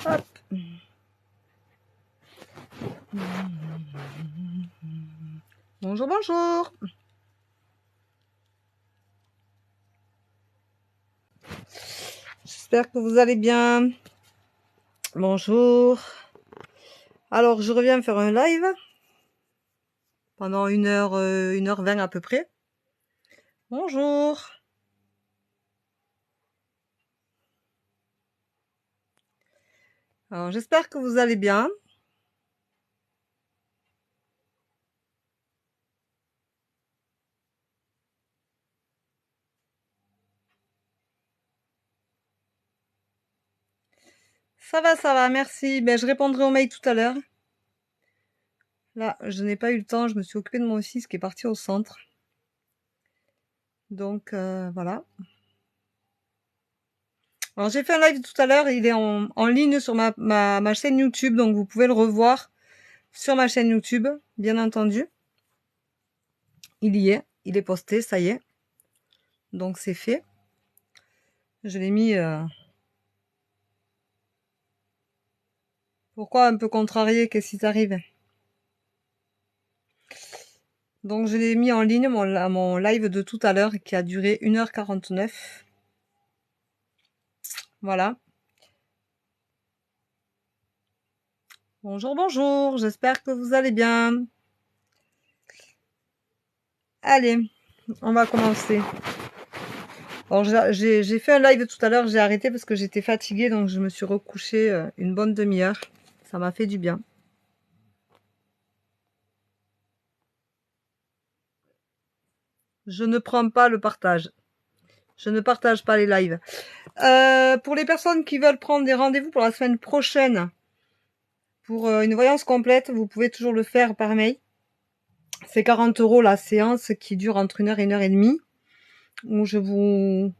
Hop. Bonjour, bonjour. J'espère que vous allez bien. Bonjour. Alors, je reviens faire un live pendant 1h20 à peu près. Bonjour. Alors, j'espère que vous allez bien. Ça va, merci. Ben, je répondrai au mail tout à l'heure. Là, je n'ai pas eu le temps, je me suis occupée de mon fils qui est parti au centre. Donc, voilà. Alors, j'ai fait un live tout à l'heure, il est en ligne sur ma chaîne YouTube, donc vous pouvez le revoir sur ma chaîne YouTube, bien entendu. Il y est, il est posté, ça y est. Donc, c'est fait. Je l'ai mis... Pourquoi un peu contrarié? Qu'est-ce qui t'arrive? Donc, je l'ai mis en ligne, mon live de tout à l'heure, qui a duré 1h49. Voilà. Bonjour, bonjour, j'espère que vous allez bien. Allez, on va commencer. Bon, j'ai fait un live tout à l'heure, j'ai arrêté parce que j'étais fatiguée, donc je me suis recouchée une bonne demi-heure. Ça m'a fait du bien. Je ne prends pas le partage. Je ne partage pas les lives. Pour les personnes qui veulent prendre des rendez-vous pour la semaine prochaine, pour une voyance complète, vous pouvez toujours le faire par mail. C'est 40 € la séance qui dure entre 1h et 1h30, où je vous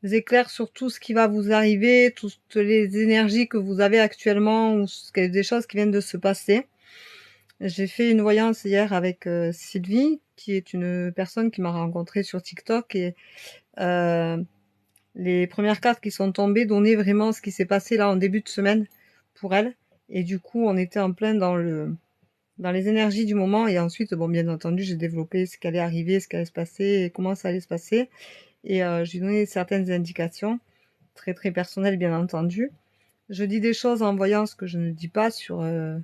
éclaire sur tout ce qui va vous arriver, toutes les énergies que vous avez actuellement, ou des choses qui viennent de se passer. J'ai fait une voyance hier avec Sylvie, qui est une personne qui m'a rencontrée sur TikTok, et les premières cartes qui sont tombées donnaient vraiment ce qui s'est passé là en début de semaine pour elle. Et du coup, on était en plein dans les énergies du moment. Et ensuite, bon, bien entendu, j'ai développé ce qui allait arriver, ce qui allait se passer, et comment ça allait se passer. Et je lui ai donné certaines indications, très très personnelles bien entendu. Je dis des choses en voyant ce que je ne dis pas sur un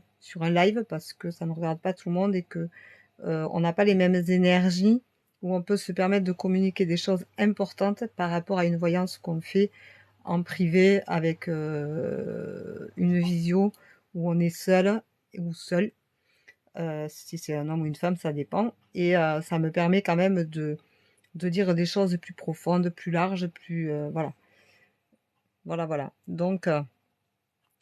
live, parce que ça ne regarde pas tout le monde et que on n'a pas les mêmes énergies, où on peut se permettre de communiquer des choses importantes par rapport à une voyance qu'on fait en privé avec une visio où on est seul ou seul. Si c'est un homme ou une femme, ça dépend. Et ça me permet quand même de dire des choses plus profondes, plus larges, plus... voilà. Voilà. Donc,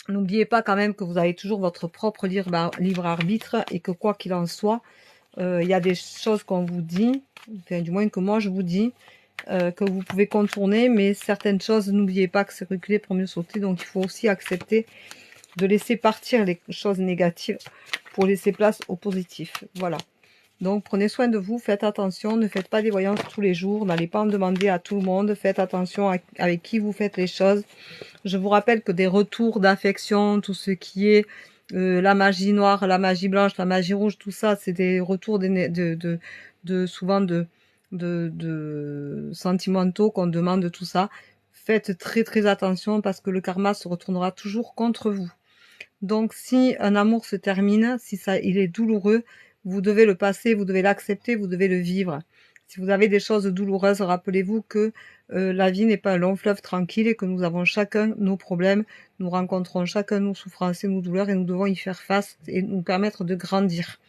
n'oubliez pas quand même que vous avez toujours votre propre libre arbitre et que quoi qu'il en soit, il y a des choses qu'on vous dit, enfin, du moins que moi je vous dis, que vous pouvez contourner, mais certaines choses, n'oubliez pas que c'est reculer pour mieux sauter, donc il faut aussi accepter de laisser partir les choses négatives pour laisser place au positif. Voilà. Donc prenez soin de vous, faites attention, ne faites pas des voyances tous les jours, n'allez pas en demander à tout le monde, faites attention avec qui vous faites les choses. Je vous rappelle que des retours d'affection, tout ce qui est la magie noire, la magie blanche, la magie rouge, tout ça, c'est des retours souvent de sentimentaux qu'on demande, tout ça. Faites très très attention parce que le karma se retournera toujours contre vous. Donc si un amour se termine, si ça il est douloureux, vous devez le passer, vous devez l'accepter, vous devez le vivre. Si vous avez des choses douloureuses, rappelez-vous que la vie n'est pas un long fleuve tranquille et que nous avons chacun nos problèmes, nous rencontrons chacun nos souffrances et nos douleurs et nous devons y faire face et nous permettre de grandir.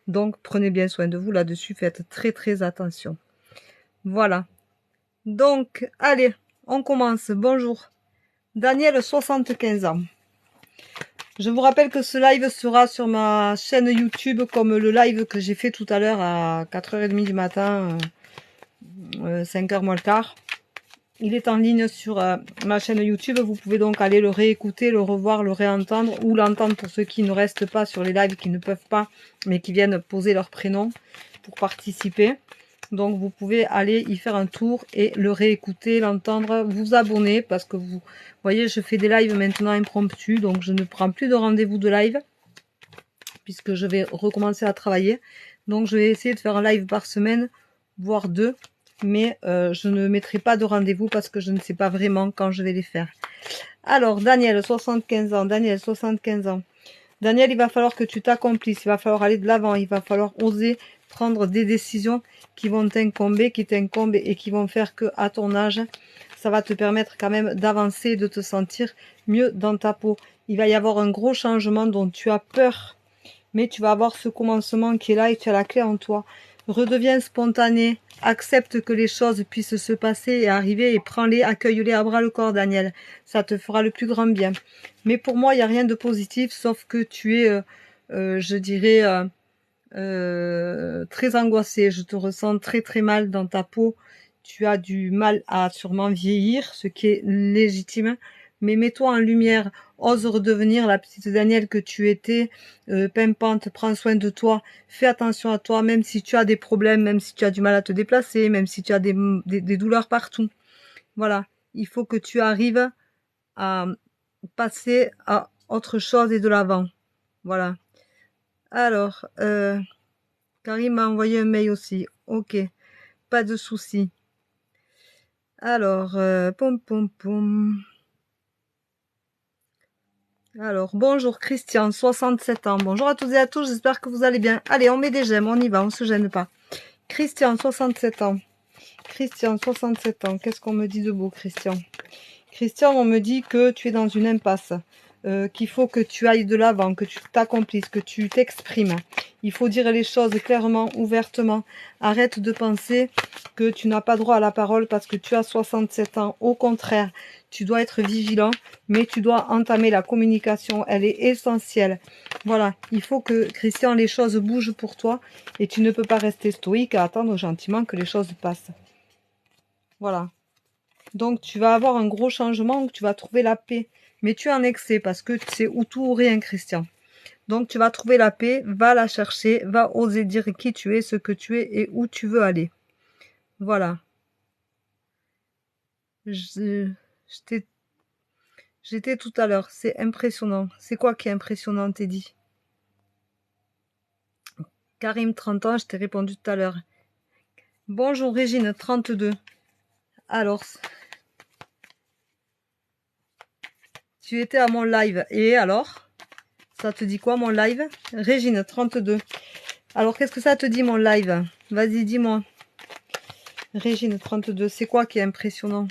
Donc prenez bien soin de vous là-dessus, faites très très attention. Voilà. Donc, allez, on commence. Bonjour. Daniel, 75 ans. Je vous rappelle que ce live sera sur ma chaîne YouTube comme le live que j'ai fait tout à l'heure à 4h30 du matin, 5h moins le quart. il est en ligne sur ma chaîne YouTube. Vous pouvez donc aller le réécouter, le revoir, le réentendre ou l'entendre pour ceux qui ne restent pas sur les lives, qui ne peuvent pas, mais qui viennent poser leur prénom pour participer. Donc vous pouvez aller y faire un tour et le réécouter, l'entendre, vous abonner parce que vous voyez, je fais des lives maintenant impromptus, donc je ne prends plus de rendez-vous de live puisque je vais recommencer à travailler. Donc je vais essayer de faire un live par semaine, voire 2. Mais je ne mettrai pas de rendez-vous parce que je ne sais pas vraiment quand je vais les faire. Alors, Daniel, 75 ans. Daniel, 75 ans. Daniel, il va falloir que tu t'accomplisses. Il va falloir aller de l'avant. Il va falloir oser prendre des décisions qui vont t'incombent, qui t'incombent et qui vont faire que à ton âge, ça va te permettre quand même d'avancer, de te sentir mieux dans ta peau. Il va y avoir un gros changement dont tu as peur. Mais tu vas avoir ce commencement qui est là et tu as la clé en toi. Redeviens spontané, accepte que les choses puissent se passer et arriver et prends-les, accueille-les à bras le corps, Daniel. Ça te fera le plus grand bien. Mais pour moi, il n'y a rien de positif, sauf que tu es, je dirais, très angoissé. Je te ressens très très mal dans ta peau. Tu as du mal à sûrement vieillir, ce qui est légitime. Mais mets-toi en lumière, ose redevenir la petite Danielle que tu étais, pimpante, prends soin de toi, fais attention à toi, même si tu as des problèmes, même si tu as du mal à te déplacer, même si tu as des douleurs partout. Voilà, il faut que tu arrives à passer à autre chose et de l'avant. Voilà. Alors, Karim m'a envoyé un mail aussi. Ok, pas de souci. Alors, pom pom pom. Alors, bonjour Christian, 67 ans. Bonjour à tous et à tous, j'espère que vous allez bien. Allez, on met des j'aime, on y va, on se gêne pas. Christian, 67 ans. Christian, 67 ans. Qu'est-ce qu'on me dit de beau, Christian? Christian, on me dit que tu es dans une impasse, qu'il faut que tu ailles de l'avant, que tu t'accomplisses, que tu t'exprimes. Il faut dire les choses clairement, ouvertement. Arrête de penser que tu n'as pas droit à la parole parce que tu as 67 ans. Au contraire, tu dois être vigilant, mais tu dois entamer la communication. Elle est essentielle. Voilà, il faut que, Christian, les choses bougent pour toi et tu ne peux pas rester stoïque à attendre gentiment que les choses passent. Voilà. Donc, tu vas avoir un gros changement où tu vas trouver la paix. Mais tu es en excès parce que c'est ou tout ou rien, Christian. Donc, tu vas trouver la paix, va la chercher, va oser dire qui tu es, ce que tu es et où tu veux aller. Voilà. J'étais tout à l'heure. C'est impressionnant. C'est quoi qui est impressionnant, Teddy? Karim, 30 ans, je t'ai répondu tout à l'heure. Bonjour Régine, 32. Alors, tu étais à mon live. Et alors? Ça te dit quoi mon live? Régine, 32. Alors, qu'est-ce que ça te dit mon live? Vas-y, dis-moi. Régine, 32. C'est quoi qui est impressionnant?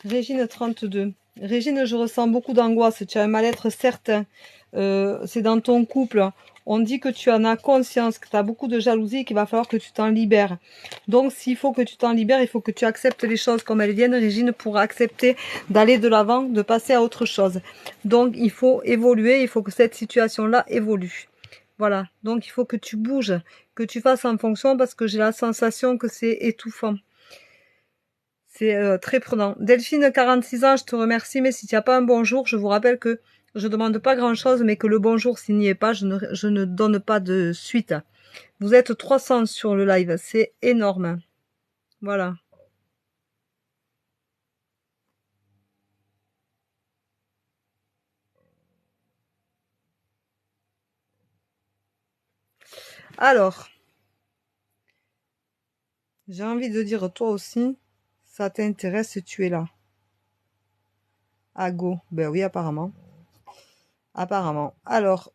Régine, 32. Régine, je ressens beaucoup d'angoisse. Tu as un mal-être certain. C'est dans ton couple. On dit que tu en as conscience, que tu as beaucoup de jalousie et qu'il va falloir que tu t'en libères. Donc, s'il faut que tu t'en libères, il faut que tu acceptes les choses comme elles viennent, Régine, pour accepter d'aller de l'avant, de passer à autre chose. Donc, il faut évoluer, il faut que cette situation-là évolue. Voilà. Donc, il faut que tu bouges, que tu fasses en fonction parce que j'ai la sensation que c'est étouffant. C'est très prenant. Delphine, 46 ans, je te remercie, mais si tu n'as pas un bonjour, je vous rappelle que je demande pas grand-chose, mais que le bonjour, s'il n'y est pas, je ne donne pas de suite. Vous êtes 300 sur le live, c'est énorme. Voilà. Alors, j'ai envie de dire, toi aussi, ça t'intéresse, tu es là. Ah, go. Ben oui, apparemment. Apparemment. Alors,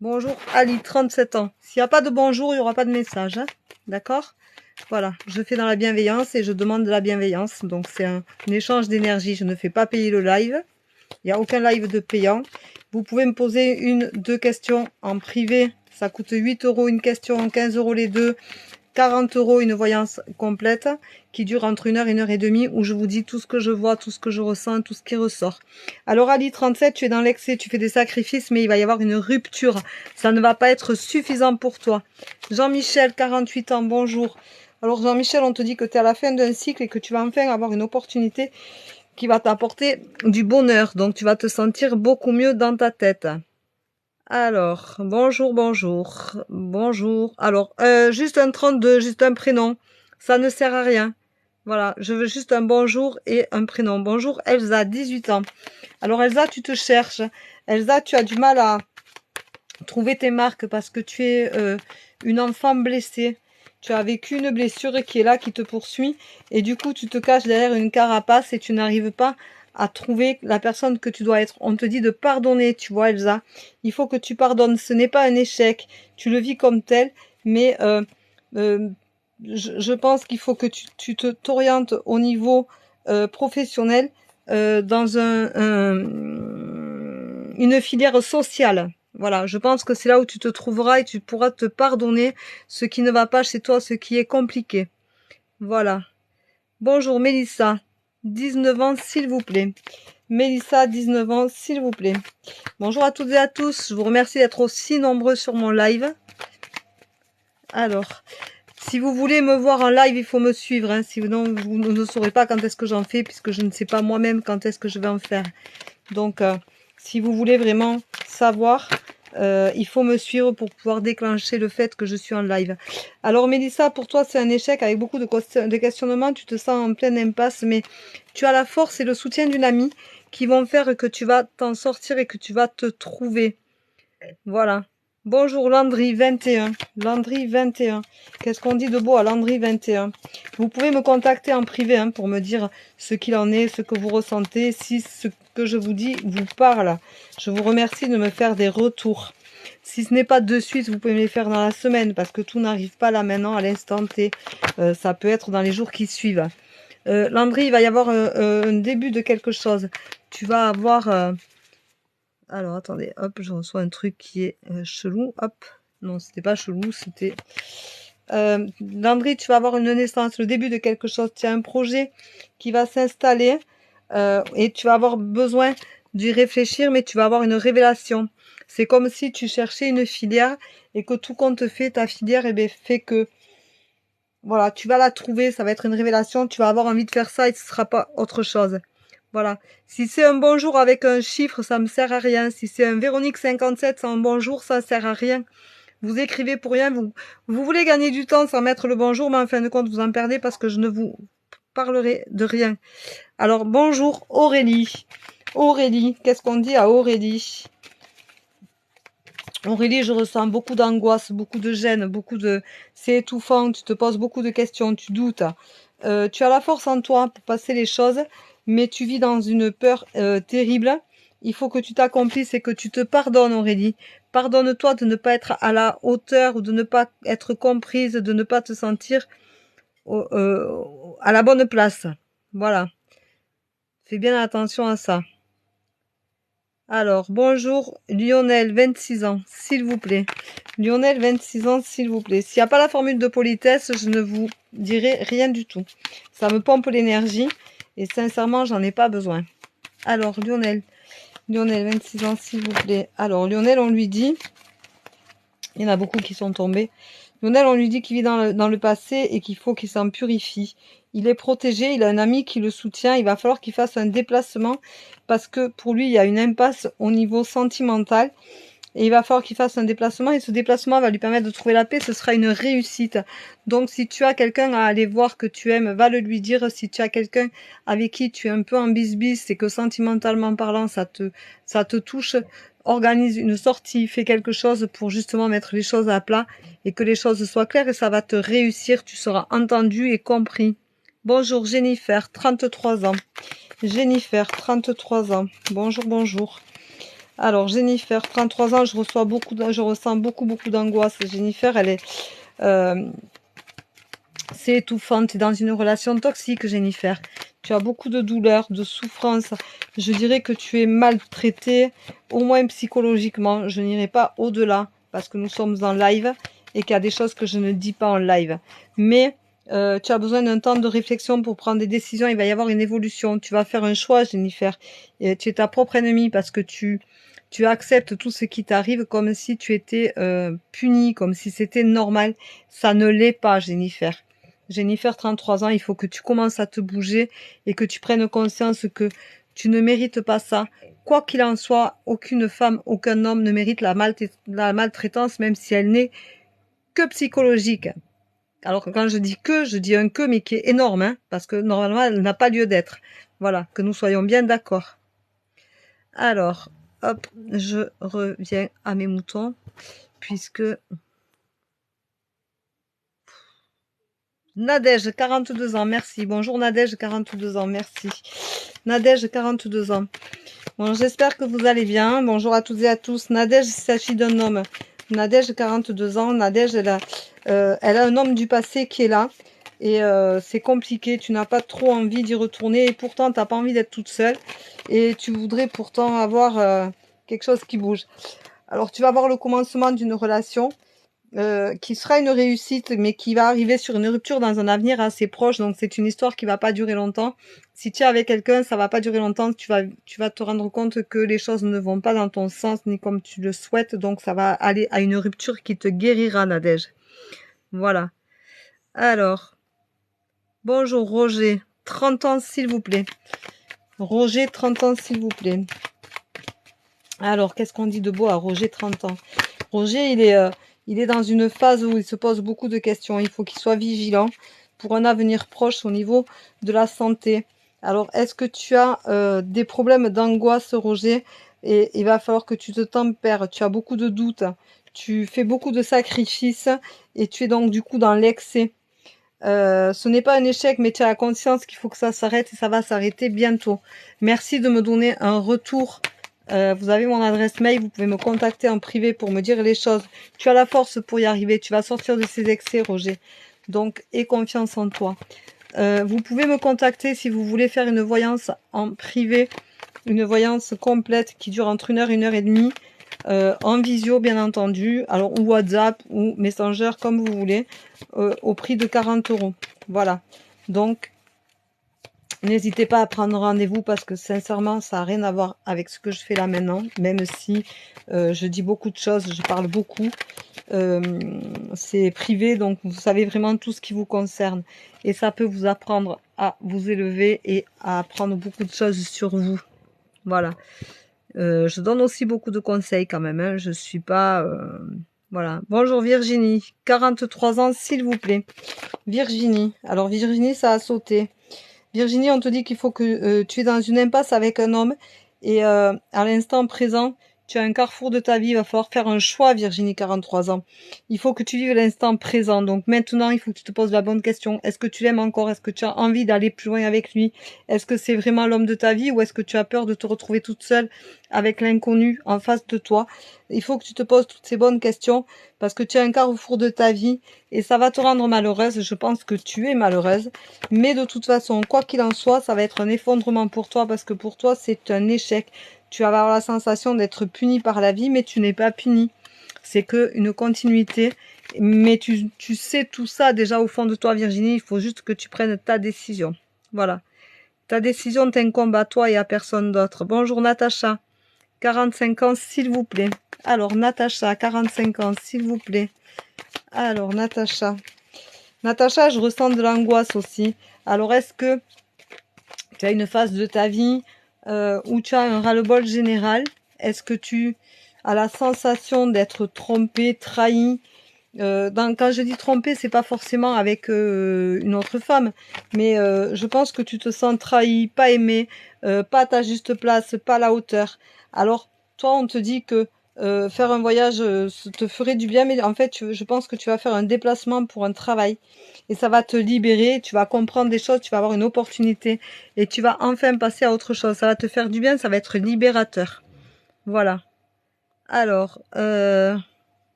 bonjour Ali, 37 ans. S'il n'y a pas de bonjour, il n'y aura pas de message. Hein, d'accord? Voilà, je fais dans la bienveillance et je demande de la bienveillance. Donc, c'est un échange d'énergie. Je ne fais pas payer le live. Il n'y a aucun live de payant. Vous pouvez me poser 1, 2 questions en privé. Ça coûte 8 € une question, 15 € les deux. 40 € une voyance complète qui dure entre 1 heure et 1 heure et demie où je vous dis tout ce que je vois, tout ce que je ressens, tout ce qui ressort. Alors Ali 37, tu es dans l'excès, tu fais des sacrifices, mais il va y avoir une rupture. Ça ne va pas être suffisant pour toi. Jean-Michel, 48 ans, bonjour. Alors Jean-Michel, on te dit que tu es à la fin d'un cycle et que tu vas enfin avoir une opportunité qui va t'apporter du bonheur. Donc tu vas te sentir beaucoup mieux dans ta tête. Alors, bonjour, bonjour, bonjour. Alors, juste un 32, juste un prénom. Ça ne sert à rien. Voilà, je veux juste un bonjour et un prénom. Bonjour Elsa, 18 ans. Alors Elsa, tu te cherches. Elsa, tu as du mal à trouver tes marques parce que tu es une enfant blessée. Tu as vécu une blessure qui est là, qui te poursuit. Et du coup, tu te caches derrière une carapace et tu n'arrives pas à trouver la personne que tu dois être. On te dit de pardonner, tu vois Elsa. Il faut que tu pardonnes. Ce n'est pas un échec. Tu le vis comme tel. Mais je pense qu'il faut que tu t'orientes au niveau professionnel dans une filière sociale. Voilà, je pense que c'est là où tu te trouveras et tu pourras te pardonner ce qui ne va pas chez toi, ce qui est compliqué. Voilà. Bonjour Mélissa, 19 ans s'il vous plaît. Mélissa, 19 ans s'il vous plaît. Bonjour à toutes et à tous, je vous remercie d'être aussi nombreux sur mon live. Alors, si vous voulez me voir en live, il faut me suivre, hein, sinon vous ne saurez pas quand est-ce que j'en fais, puisque je ne sais pas moi-même quand est-ce que je vais en faire. Donc, si vous voulez vraiment savoir, il faut me suivre pour pouvoir déclencher le fait que je suis en live. Alors Mélissa, pour toi c'est un échec avec beaucoup de questionnements, tu te sens en pleine impasse, mais tu as la force et le soutien d'une amie qui vont faire que tu vas t'en sortir et que tu vas te trouver. Voilà. Bonjour Landry 21. Landry 21. Qu'est-ce qu'on dit de beau à Landry 21? Vous pouvez me contacter en privé hein, pour me dire ce qu'il en est, ce que vous ressentez, si ce que je vous dis vous parle. Je vous remercie de me faire des retours. Si ce n'est pas de suite, vous pouvez me les faire dans la semaine parce que tout n'arrive pas là maintenant à l'instant T. Ça peut être dans les jours qui suivent. Landry, il va y avoir un début de quelque chose. Tu vas avoir... Alors, attendez, hop, je reçois un truc qui est chelou. Hop, non, c'était pas chelou, c'était... Landry, tu vas avoir une naissance, le début de quelque chose. Tu as un projet qui va s'installer et tu vas avoir besoin d'y réfléchir, mais tu vas avoir une révélation. C'est comme si tu cherchais une filière et que tout compte fait, ta filière, eh bien, fait que... Voilà, tu vas la trouver, ça va être une révélation, tu vas avoir envie de faire ça et ce sera pas autre chose. Voilà. Si c'est un bonjour avec un chiffre, ça me sert à rien. Si c'est un Véronique 57 sans bonjour, ça sert à rien. Vous écrivez pour rien. Vous voulez gagner du temps sans mettre le bonjour, mais en fin de compte, vous en perdez parce que je ne vous parlerai de rien. Alors, bonjour Aurélie. Aurélie, qu'est-ce qu'on dit à Aurélie? Aurélie, je ressens beaucoup d'angoisse, beaucoup de gêne, beaucoup de... C'est étouffant, tu te poses beaucoup de questions, tu doutes. Tu as la force en toi pour passer les choses, mais tu vis dans une peur terrible. Il faut que tu t'accomplisses et que tu te pardonnes, Aurélie. Pardonne-toi de ne pas être à la hauteur ou de ne pas être comprise, de ne pas te sentir à la bonne place. Voilà. Fais bien attention à ça. Alors, bonjour Lionel, 26 ans, s'il vous plaît. Lionel, 26 ans, s'il vous plaît. S'il n'y a pas la formule de politesse, je ne vous dirai rien du tout. Ça me pompe l'énergie et sincèrement, j'en ai pas besoin. Alors, Lionel, 26 ans, s'il vous plaît. Alors, Lionel, on lui dit... Il y en a beaucoup qui sont tombés. Lionel, on lui dit qu'il vit dans le passé et qu'il faut qu'il s'en purifie. Il est protégé, il a un ami qui le soutient. Il va falloir qu'il fasse un déplacement parce que pour lui, il y a une impasse au niveau sentimental. Et il va falloir qu'il fasse un déplacement et ce déplacement va lui permettre de trouver la paix. Ce sera une réussite. Donc, si tu as quelqu'un à aller voir que tu aimes, va le lui dire. Si tu as quelqu'un avec qui tu es un peu en bisbis et que sentimentalement parlant, ça te touche, organise une sortie, fais quelque chose pour justement mettre les choses à plat et que les choses soient claires et ça va te réussir. Tu seras entendu et compris. Bonjour Jennifer, 33 ans. Jennifer, 33 ans. Bonjour, bonjour. Alors, Jennifer, 33 ans, je ressens beaucoup d'angoisse. Jennifer, elle est... c'est étouffant. Tu es dans une relation toxique, Jennifer. Tu as beaucoup de douleur, de souffrance. Je dirais que tu es maltraitée, au moins psychologiquement. Je n'irai pas au-delà, parce que nous sommes en live. et qu'il y a des choses que je ne dis pas en live. Mais tu as besoin d'un temps de réflexion pour prendre des décisions. Il va y avoir une évolution. Tu vas faire un choix, Jennifer. Et tu es ta propre ennemie parce que tu acceptes tout ce qui t'arrive comme si tu étais puni, comme si c'était normal. Ça ne l'est pas, Jennifer. Jennifer, 33 ans, il faut que tu commences à te bouger et que tu prennes conscience que tu ne mérites pas ça. Quoi qu'il en soit, aucune femme, aucun homme ne mérite la maltraitance, même si elle n'est que psychologique. Alors quand je dis que, je dis un que, mais qui est énorme, hein, parce que normalement, elle n'a pas lieu d'être. Voilà, que nous soyons bien d'accord. Alors, hop, je reviens à mes moutons, puisque... Nadège, 42 ans, merci. Bonjour Nadège, 42 ans, merci. Nadège, 42 ans. Bon, j'espère que vous allez bien. Bonjour à toutes et à tous. Nadège, il s'agit d'un homme. Nadège, 42 ans. Nadège, elle a un homme du passé qui est là. Et c'est compliqué. Tu n'as pas trop envie d'y retourner. Et pourtant, tu n'as pas envie d'être toute seule. Et tu voudrais pourtant avoir quelque chose qui bouge. Alors, tu vas avoir le commencement d'une relation. Qui sera une réussite, mais qui va arriver sur une rupture dans un avenir assez proche. Donc c'est une histoire qui va pas durer longtemps. Si tu es avec quelqu'un, ça va pas durer longtemps. Tu vas te rendre compte que les choses ne vont pas dans ton sens ni comme tu le souhaites. Donc ça va aller à une rupture qui te guérira, Nadège. Voilà. Alors, bonjour Roger, 30 ans s'il vous plaît. Roger, 30 ans s'il vous plaît. Alors, qu'est-ce qu'on dit de beau à Roger, 30 ans? Roger, il est dans une phase où il se pose beaucoup de questions. Il faut qu'il soit vigilant pour un avenir proche au niveau de la santé. Alors, est-ce que tu as des problèmes d'angoisse, Roger? Et il va falloir que tu te tempères. Tu as beaucoup de doutes. Tu fais beaucoup de sacrifices et tu es donc du coup dans l'excès. Ce n'est pas un échec, mais tu as la conscience qu'il faut que ça s'arrête et ça va s'arrêter bientôt. Merci de me donner un retour. Vous avez mon adresse mail, vous pouvez me contacter en privé pour me dire les choses. Tu as la force pour y arriver, tu vas sortir de ces excès, Roger. Donc, aie confiance en toi. Vous pouvez me contacter si vous voulez faire une voyance en privé, une voyance complète qui dure entre 1 heure et demie, en visio bien entendu, alors ou WhatsApp ou Messenger comme vous voulez, au prix de 40 €. Voilà. Donc, n'hésitez pas à prendre rendez-vous parce que sincèrement, ça n'a rien à voir avec ce que je fais là maintenant, même si je dis beaucoup de choses, je parle beaucoup. C'est privé, donc vous savez vraiment tout ce qui vous concerne. Et ça peut vous apprendre à vous élever et à apprendre beaucoup de choses sur vous. Voilà. Je donne aussi beaucoup de conseils quand même, hein. Je suis pas... voilà. Bonjour Virginie, 43 ans s'il vous plaît. Virginie. Alors Virginie, ça a sauté. Virginie, on te dit qu'il faut que tu es dans une impasse avec un homme et à l'instant présent, tu as un carrefour de ta vie. Il va falloir faire un choix, Virginie, 43 ans. Il faut que tu vives l'instant présent. Donc maintenant, il faut que tu te poses la bonne question. Est-ce que tu l'aimes encore? Est-ce que tu as envie d'aller plus loin avec lui? Est-ce que c'est vraiment l'homme de ta vie ou est-ce que tu as peur de te retrouver toute seule avec l'inconnu en face de toi? Il faut que tu te poses toutes ces bonnes questions parce que tu as un carrefour de ta vie et ça va te rendre malheureuse. Je pense que tu es malheureuse. Mais de toute façon, quoi qu'il en soit, ça va être un effondrement pour toi parce que pour toi, c'est un échec. Tu vas avoir la sensation d'être puni par la vie, mais tu n'es pas puni. C'est que une continuité. Mais tu sais tout ça déjà au fond de toi, Virginie. Il faut juste que tu prennes ta décision. Voilà. Ta décision t'incombe à toi et à personne d'autre. Bonjour Natacha. 45 ans, s'il vous plaît. Alors, Natacha, 45 ans, s'il vous plaît. Alors, Natacha. Natacha, je ressens de l'angoisse aussi. Alors, est-ce que tu as une phase de ta vie où tu as un ras-le-bol général? Est-ce que tu as la sensation d'être trompé, trahi? Quand je dis trompé, c'est pas forcément avec une autre femme, mais je pense que tu te sens trahi, pas aimé, pas à ta juste place, pas à la hauteur. Alors, toi, on te dit que faire un voyage te ferait du bien, mais en fait, je pense que tu vas faire un déplacement pour un travail et ça va te libérer, tu vas comprendre des choses, tu vas avoir une opportunité et tu vas enfin passer à autre chose. Ça va te faire du bien, ça va être libérateur. Voilà. Alors,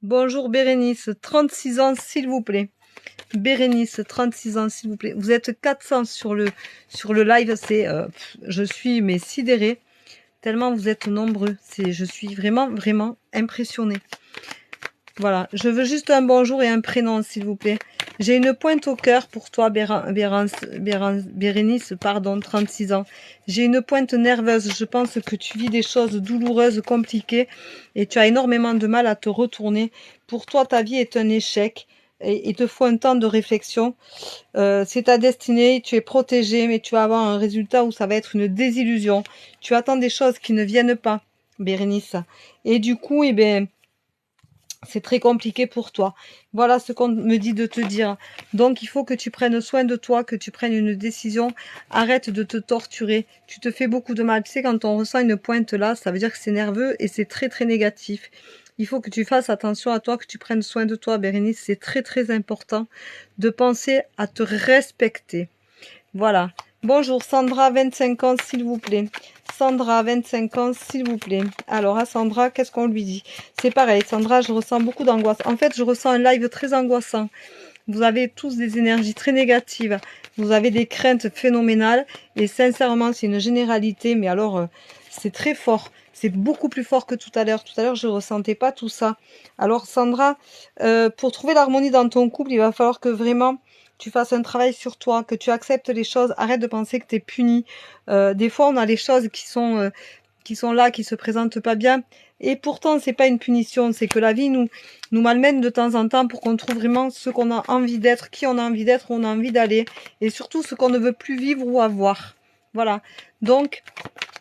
bonjour Bérénice, 36 ans s'il vous plaît. Bérénice, 36 ans s'il vous plaît. Vous êtes 400 sur le live, je suis mais sidérée. tellement vous êtes nombreux. Je suis vraiment, vraiment impressionnée. Voilà, je veux juste un bonjour et un prénom, s'il vous plaît. J'ai une pointe au cœur pour toi, Bérénice, pardon, 36 ans. J'ai une pointe nerveuse. Je pense que tu vis des choses douloureuses, compliquées, et tu as énormément de mal à te retourner. Pour toi, ta vie est un échec, et il te faut un temps de réflexion. C'est ta destinée, tu es protégé, mais tu vas avoir un résultat où ça va être une désillusion. Tu attends des choses qui ne viennent pas, Bérénice. Et du coup, eh bien, c'est très compliqué pour toi. Voilà ce qu'on me dit de te dire. Donc, il faut que tu prennes soin de toi, que tu prennes une décision. Arrête de te torturer. Tu te fais beaucoup de mal. Tu sais, quand on ressent une pointe là, ça veut dire que c'est nerveux et c'est très, très négatif. Il faut que tu fasses attention à toi, que tu prennes soin de toi, Bérénice. C'est très, très important de penser à te respecter. Voilà. Bonjour, Sandra, 25 ans, s'il vous plaît. Sandra, 25 ans, s'il vous plaît. Alors, à Sandra, qu'est-ce qu'on lui dit? C'est pareil, Sandra, je ressens beaucoup d'angoisse. En fait, je ressens un live très angoissant. Vous avez tous des énergies très négatives. Vous avez des craintes phénoménales. Et sincèrement, c'est une généralité. Mais alors, c'est très fort. C'est beaucoup plus fort que tout à l'heure. Tout à l'heure, je ne ressentais pas tout ça. Alors, Sandra, pour trouver l'harmonie dans ton couple, il va falloir que vraiment tu fasses un travail sur toi, que tu acceptes les choses. Arrête de penser que tu es puni. Des fois, on a les choses qui sont là, qui se présentent pas bien. Et pourtant, c'est pas une punition. C'est que la vie nous malmène de temps en temps pour qu'on trouve vraiment ce qu'on a envie d'être, qui on a envie d'être, où on a envie d'aller. Et surtout, ce qu'on ne veut plus vivre ou avoir. Voilà. Donc,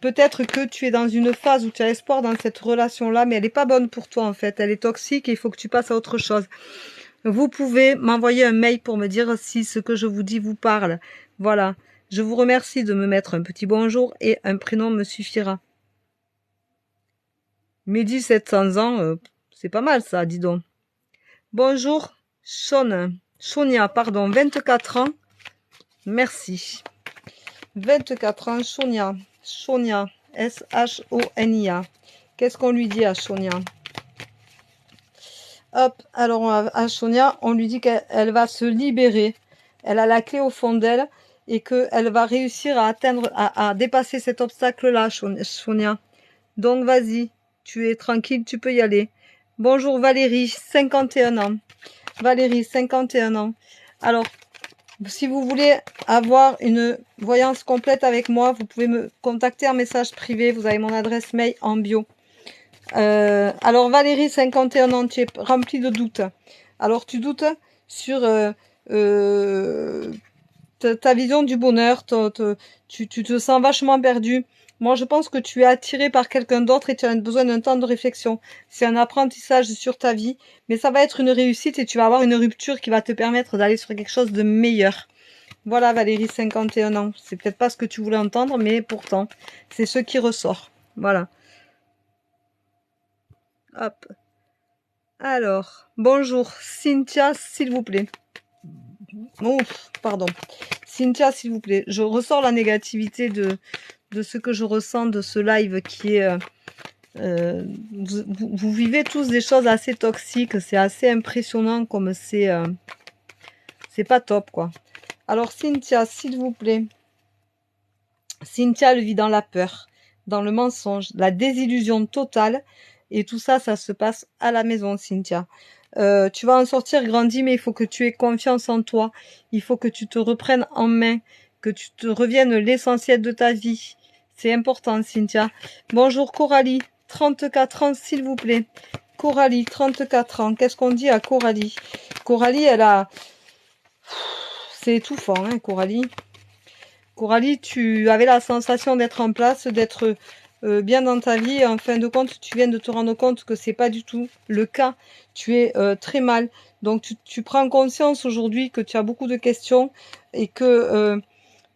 peut-être que tu es dans une phase où tu as espoir dans cette relation-là, mais elle n'est pas bonne pour toi, en fait. Elle est toxique et il faut que tu passes à autre chose. Vous pouvez m'envoyer un mail pour me dire si ce que je vous dis vous parle. Voilà. Je vous remercie de me mettre un petit bonjour et un prénom me suffira. Midi 700 ans, c'est pas mal ça, dis donc. Bonjour, Sonia, pardon, 24 ans. Merci. 24 ans, Sonia, S-H-O-N-I-A. Qu'est-ce qu'on lui dit à Sonia? Hop, alors à Sonia, on lui dit qu'elle va se libérer. Elle a la clé au fond d'elle et qu'elle va réussir à atteindre, à dépasser cet obstacle-là, Sonia. Donc vas-y, tu es tranquille, tu peux y aller. Bonjour Valérie, 51 ans. Valérie, 51 ans. Alors, si vous voulez avoir une voyance complète avec moi, vous pouvez me contacter en message privé. Vous avez mon adresse mail en bio. Alors Valérie, 51 ans, tu es remplie de doutes. Alors tu doutes sur ta vision du bonheur, tu te sens vachement perdu. Moi, je pense que tu es attiré par quelqu'un d'autre et tu as besoin d'un temps de réflexion. C'est un apprentissage sur ta vie, mais ça va être une réussite et tu vas avoir une rupture qui va te permettre d'aller sur quelque chose de meilleur. Voilà Valérie, 51 ans. C'est peut-être pas ce que tu voulais entendre, mais pourtant, c'est ce qui ressort. Voilà. Hop. Alors, bonjour, Cynthia, s'il vous plaît. Oh, pardon. Cynthia, s'il vous plaît. Je ressors la négativité de ce que je ressens de ce live qui est... vous vivez tous des choses assez toxiques. C'est assez impressionnant comme c'est pas top, quoi. Alors, Cynthia, s'il vous plaît. Cynthia le vit dans la peur, dans le mensonge, la désillusion totale. Et tout ça, ça se passe à la maison, Cynthia. Tu vas en sortir grandi, mais il faut que tu aies confiance en toi. Il faut que tu te reprennes en main, que tu te reviennes l'essentiel de ta vie. C'est important, Cynthia. Bonjour, Coralie, 34 ans, s'il vous plaît. Coralie, 34 ans. Qu'est-ce qu'on dit à Coralie? Coralie, elle a... C'est étouffant, hein, Coralie. Coralie, tu avais la sensation d'être en place, d'être bien dans ta vie. En fin de compte, tu viens de te rendre compte que c'est pas du tout le cas. Tu es très mal. Donc, tu prends conscience aujourd'hui que tu as beaucoup de questions et que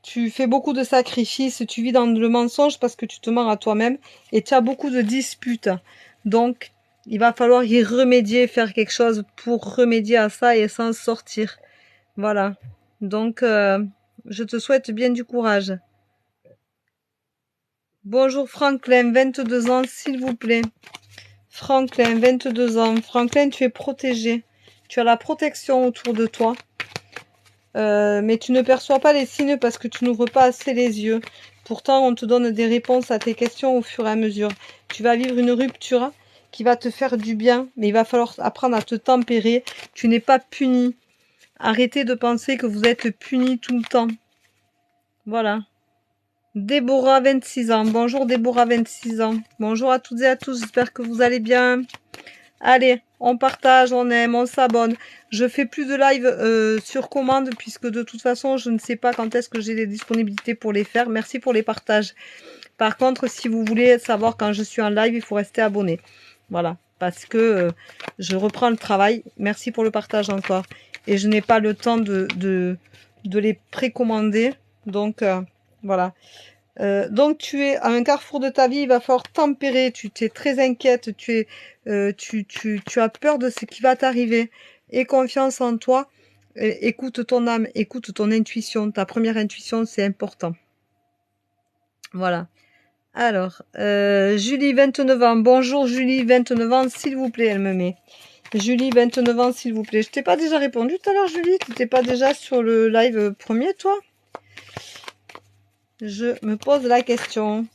tu fais beaucoup de sacrifices. Tu vis dans le mensonge parce que tu te mens à toi-même et tu as beaucoup de disputes. Donc, il va falloir y remédier, faire quelque chose pour remédier à ça et s'en sortir. Voilà. Donc... je te souhaite bien du courage. Bonjour Franklin, 22 ans, s'il vous plaît. Franklin, 22 ans. Franklin, tu es protégé. Tu as la protection autour de toi. Mais tu ne perçois pas les signes parce que tu n'ouvres pas assez les yeux. Pourtant, on te donne des réponses à tes questions au fur et à mesure. Tu vas vivre une rupture qui va te faire du bien, mais il va falloir apprendre à te tempérer. Tu n'es pas puni. Arrêtez de penser que vous êtes puni tout le temps. Voilà. Déborah, 26 ans. Bonjour Déborah, 26 ans. Bonjour à toutes et à tous, j'espère que vous allez bien. Allez, on partage, on aime, on s'abonne. Je fais plus de live sur commande puisque de toute façon, je ne sais pas quand est-ce que j'ai les disponibilités pour les faire. Merci pour les partages. Par contre, si vous voulez savoir quand je suis en live, il faut rester abonné. Voilà, parce que je reprends le travail. Merci pour le partage encore. Et je n'ai pas le temps de les précommander. Donc, voilà. Donc tu es à un carrefour de ta vie, il va falloir tempérer, tu es très inquiète, tu as peur de ce qui va t'arriver. Aie confiance en toi, écoute ton âme, écoute ton intuition, ta première intuition, c'est important. Voilà. Alors, Julie, 29 ans, bonjour Julie, 29 ans, s'il vous plaît, elle me met. Julie, 29 ans, s'il vous plaît. Je t'ai pas déjà répondu tout à l'heure, Julie? Tu n'étais pas déjà sur le live premier, toi? Je me pose la question.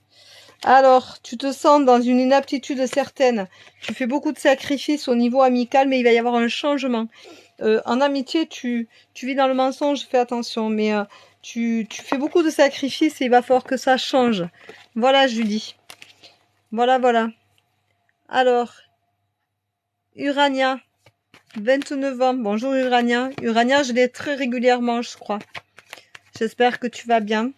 Alors, tu te sens dans une inaptitude certaine. Tu fais beaucoup de sacrifices au niveau amical, mais il va y avoir un changement. En amitié, tu vis dans le mensonge, fais attention. Mais tu fais beaucoup de sacrifices et il va falloir que ça change. Voilà, Julie. Voilà, voilà. Alors, Urania, 29 ans. Bonjour, Urania. Urania, je l'ai très régulièrement, je crois. J'espère que tu vas bien.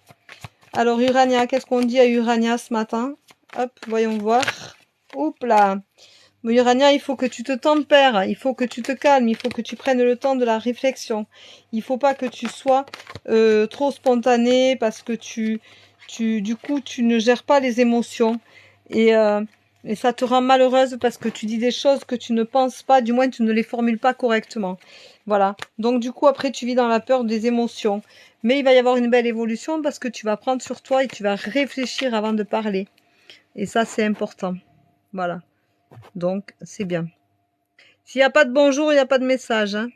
Alors, Urania, qu'est-ce qu'on dit à Urania ce matin? Hop, voyons voir. Oups là. Mais Urania, il faut que tu te tempères, il faut que tu te calmes, il faut que tu prennes le temps de la réflexion. Il faut pas que tu sois trop spontané parce que du coup, tu ne gères pas les émotions. Et ça te rend malheureuse parce que tu dis des choses que tu ne penses pas, du moins tu ne les formules pas correctement. Voilà. Donc du coup, après, tu vis dans la peur des émotions. Mais il va y avoir une belle évolution parce que tu vas prendre sur toi et tu vas réfléchir avant de parler. Et ça, c'est important. Voilà. Donc, c'est bien. S'il n'y a pas de bonjour, il n'y a pas de message. Hein.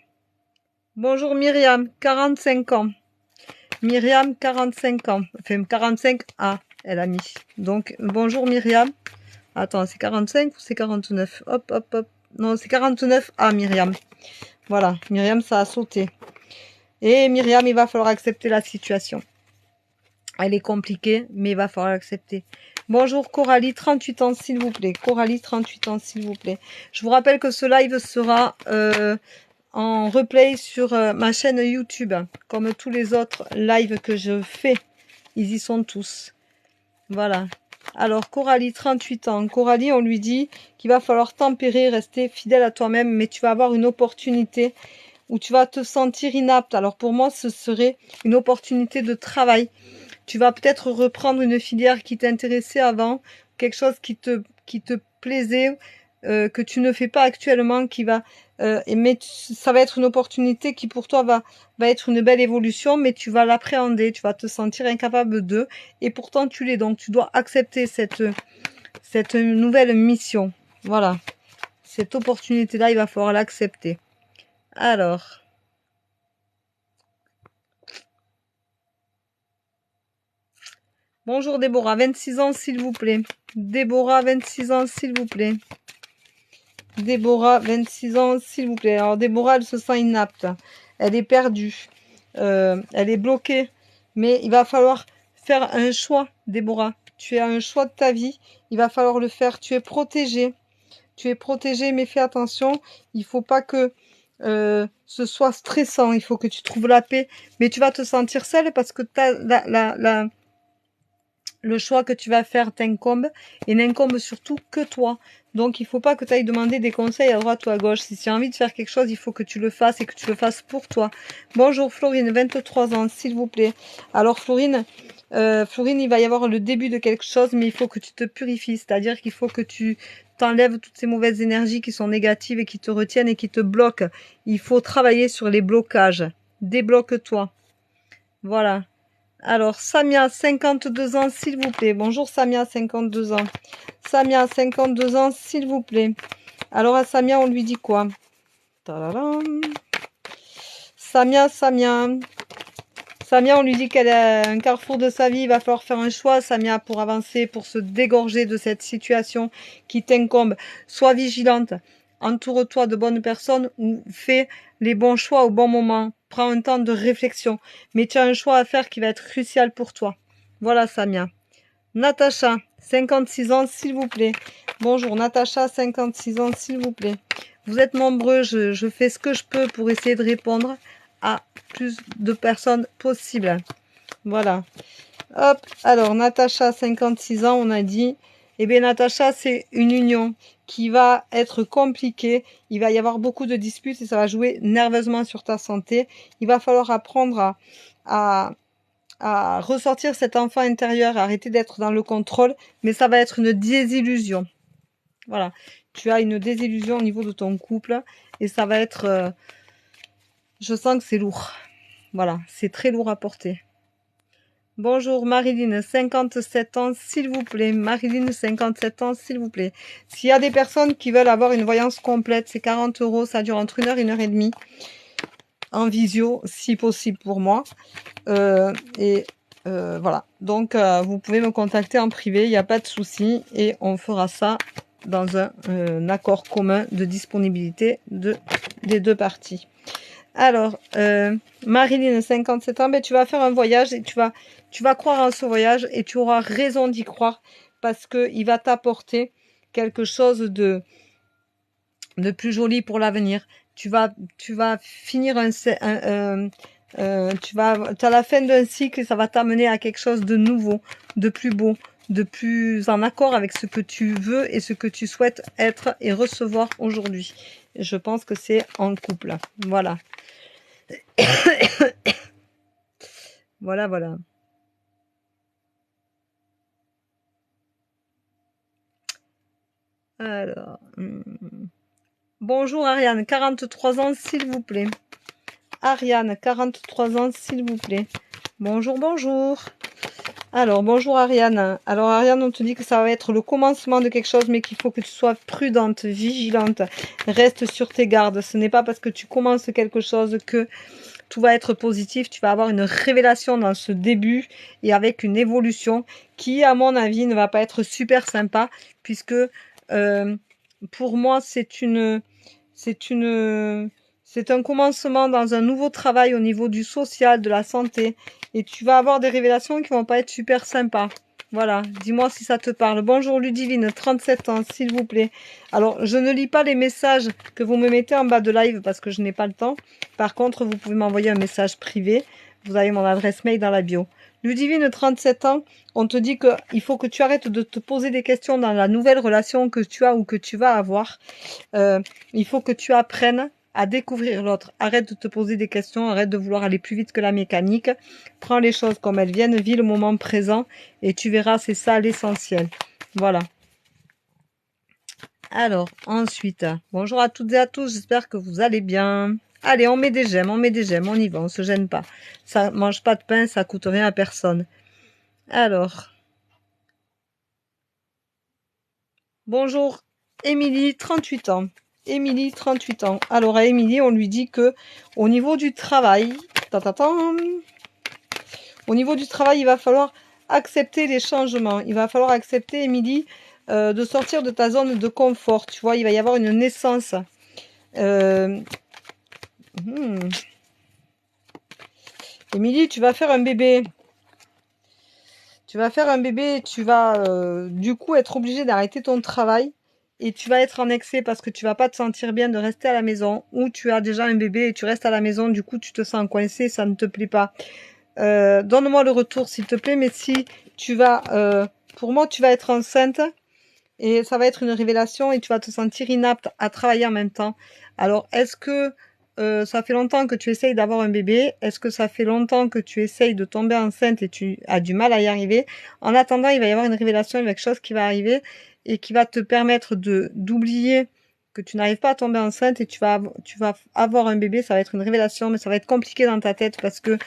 Bonjour Myriam, 45 ans. Myriam, 45 ans. Enfin, 45A, elle a mis. Donc, bonjour Myriam. Attends, c'est 45 ou c'est 49? Hop, hop, hop. Non, c'est 49A, Myriam. Voilà, Myriam, ça a sauté. Et Myriam, il va falloir accepter la situation. Elle est compliquée, mais il va falloir l'accepter. Bonjour Coralie, 38 ans, s'il vous plaît. Coralie, 38 ans, s'il vous plaît. Je vous rappelle que ce live sera en replay sur ma chaîne YouTube. Comme tous les autres lives que je fais. Ils y sont tous. Voilà. Alors, Coralie, 38 ans. Coralie, on lui dit qu'il va falloir tempérer, rester fidèle à toi-même, mais tu vas avoir une opportunité où tu vas te sentir inapte. Alors, pour moi, ce serait une opportunité de travail. Tu vas peut-être reprendre une filière qui t'intéressait avant, quelque chose qui te plaisait, que tu ne fais pas actuellement, qui va, mais ça va être une opportunité qui pour toi va être une belle évolution, mais tu vas l'appréhender, tu vas te sentir incapable de, et pourtant tu l'es. Donc tu dois accepter cette nouvelle mission. Voilà, cette opportunité-là, il va falloir l'accepter. Alors. Bonjour Déborah, 26 ans s'il vous plaît. Déborah, 26 ans s'il vous plaît. Déborah, 26 ans s'il vous plaît. Alors Déborah, elle se sent inapte. Elle est perdue. Elle est bloquée. Mais il va falloir faire un choix, Déborah. Tu as un choix de ta vie. Il va falloir le faire. Tu es protégée. Tu es protégée, mais fais attention. Il ne faut pas que ce soit stressant. Il faut que tu trouves la paix. Mais tu vas te sentir seule parce que tu as le choix que tu vas faire t'incombe et n'incombe surtout que toi. Donc, il faut pas que tu ailles demander des conseils à droite ou à gauche. Si tu as envie de faire quelque chose, il faut que tu le fasses et que tu le fasses pour toi. Bonjour Florine, 23 ans, s'il vous plaît. Alors Florine, il va y avoir le début de quelque chose, mais il faut que tu te purifies. C'est-à-dire qu'il faut que tu t'enlèves toutes ces mauvaises énergies qui sont négatives et qui te retiennent et qui te bloquent. Il faut travailler sur les blocages. Débloque-toi. Voilà. Alors, Samia, 52 ans, s'il vous plaît. Bonjour Samia, 52 ans. Samia, 52 ans, s'il vous plaît. Alors, à Samia, on lui dit quoi? Tadadam. Samia. Samia, on lui dit qu'elle est à un carrefour de sa vie, il va falloir faire un choix, Samia, pour avancer, pour se dégorger de cette situation qui t'incombe. Sois vigilante, entoure-toi de bonnes personnes ou fais les bons choix au bon moment. Prends un temps de réflexion, mais tu as un choix à faire qui va être crucial pour toi. Voilà, Samia. Natacha, 56 ans, s'il vous plaît. Bonjour, Natacha, 56 ans, s'il vous plaît. Vous êtes nombreux, je fais ce que je peux pour essayer de répondre à plus de personnes possible. Voilà. Hop, alors Natacha, 56 ans, on a dit. Eh bien, Natacha, c'est une union qui va être compliquée. Il va y avoir beaucoup de disputes et ça va jouer nerveusement sur ta santé. Il va falloir apprendre à ressortir cet enfant intérieur, à arrêter d'être dans le contrôle, mais ça va être une désillusion. Voilà. Tu as une désillusion au niveau de ton couple et ça va être... je sens que c'est lourd. Voilà, c'est très lourd à porter. Bonjour Marilyn, 57 ans, s'il vous plaît. Marilyn, 57 ans, s'il vous plaît. S'il y a des personnes qui veulent avoir une voyance complète, c'est 40 €, ça dure entre 1 heure et 1 heure et demie. En visio, si possible pour moi. Voilà. Donc, vous pouvez me contacter en privé, il n'y a pas de souci. Et on fera ça dans un accord commun de disponibilité des deux parties. Alors, Marilyn, 57 ans, ben, tu vas faire un voyage et tu vas croire en ce voyage et tu auras raison d'y croire parce qu'il va t'apporter quelque chose de plus joli pour l'avenir. Tu vas finir tu as la fin d'un cycle et ça va t'amener à quelque chose de nouveau, de plus beau, de plus en accord avec ce que tu veux et ce que tu souhaites être et recevoir aujourd'hui. Je pense que c'est en couple. Voilà. Voilà, voilà. Alors, bonjour Ariane, 43 ans, s'il vous plaît. Ariane, 43 ans, s'il vous plaît. Bonjour, bonjour. Alors, bonjour Ariane. Alors Ariane, on te dit que ça va être le commencement de quelque chose, mais qu'il faut que tu sois prudente, vigilante. Reste sur tes gardes. Ce n'est pas parce que tu commences quelque chose que tout va être positif. Tu vas avoir une révélation dans ce début et avec une évolution qui, à mon avis, ne va pas être super sympa, puisque pour moi, c'est un commencement dans un nouveau travail au niveau du social, de la santé. Et tu vas avoir des révélations qui vont pas être super sympas. Voilà, dis-moi si ça te parle. Bonjour Ludivine, 37 ans, s'il vous plaît. Alors, je ne lis pas les messages que vous me mettez en bas de live parce que je n'ai pas le temps. Par contre, vous pouvez m'envoyer un message privé. Vous avez mon adresse mail dans la bio. Ludivine, 37 ans, on te dit qu'il faut que tu arrêtes de te poser des questions dans la nouvelle relation que tu as ou que tu vas avoir. Il faut que tu apprennes à découvrir l'autre. Arrête de te poser des questions, arrête de vouloir aller plus vite que la mécanique. Prends les choses comme elles viennent, vis le moment présent et tu verras, c'est ça l'essentiel. Voilà. Alors, ensuite, bonjour à toutes et à tous, j'espère que vous allez bien. Allez, on met des j'aime, on y va, on se gêne pas. Ça mange pas de pain, ça coûte rien à personne. Alors, bonjour, Émilie, 38 ans. Émilie, 38 ans. Alors à Émilie, on lui dit que au niveau du travail, au niveau du travail, il va falloir accepter les changements. Il va falloir accepter, Émilie, de sortir de ta zone de confort. Tu vois, il va y avoir une naissance. Émilie, tu vas faire un bébé. Tu vas faire un bébé et tu vas du coup être obligé d'arrêter ton travail. Et tu vas être en excès parce que tu vas pas te sentir bien de rester à la maison. Ou tu as déjà un bébé et tu restes à la maison, du coup tu te sens coincé, ça ne te plaît pas. Donne-moi le retour s'il te plaît, mais si tu vas... pour moi, tu vas être enceinte et ça va être une révélation et tu vas te sentir inapte à travailler en même temps. Alors, est-ce que ça fait longtemps que tu essayes d'avoir un bébé? Est-ce que ça fait longtemps que tu essayes de tomber enceinte et tu as du mal à y arriver? En attendant, il va y avoir une révélation, il y a quelque chose qui va arriver et qui va te permettre d'oublier que tu n'arrives pas à tomber enceinte et tu vas avoir un bébé. Ça va être une révélation, mais ça va être compliqué dans ta tête parce que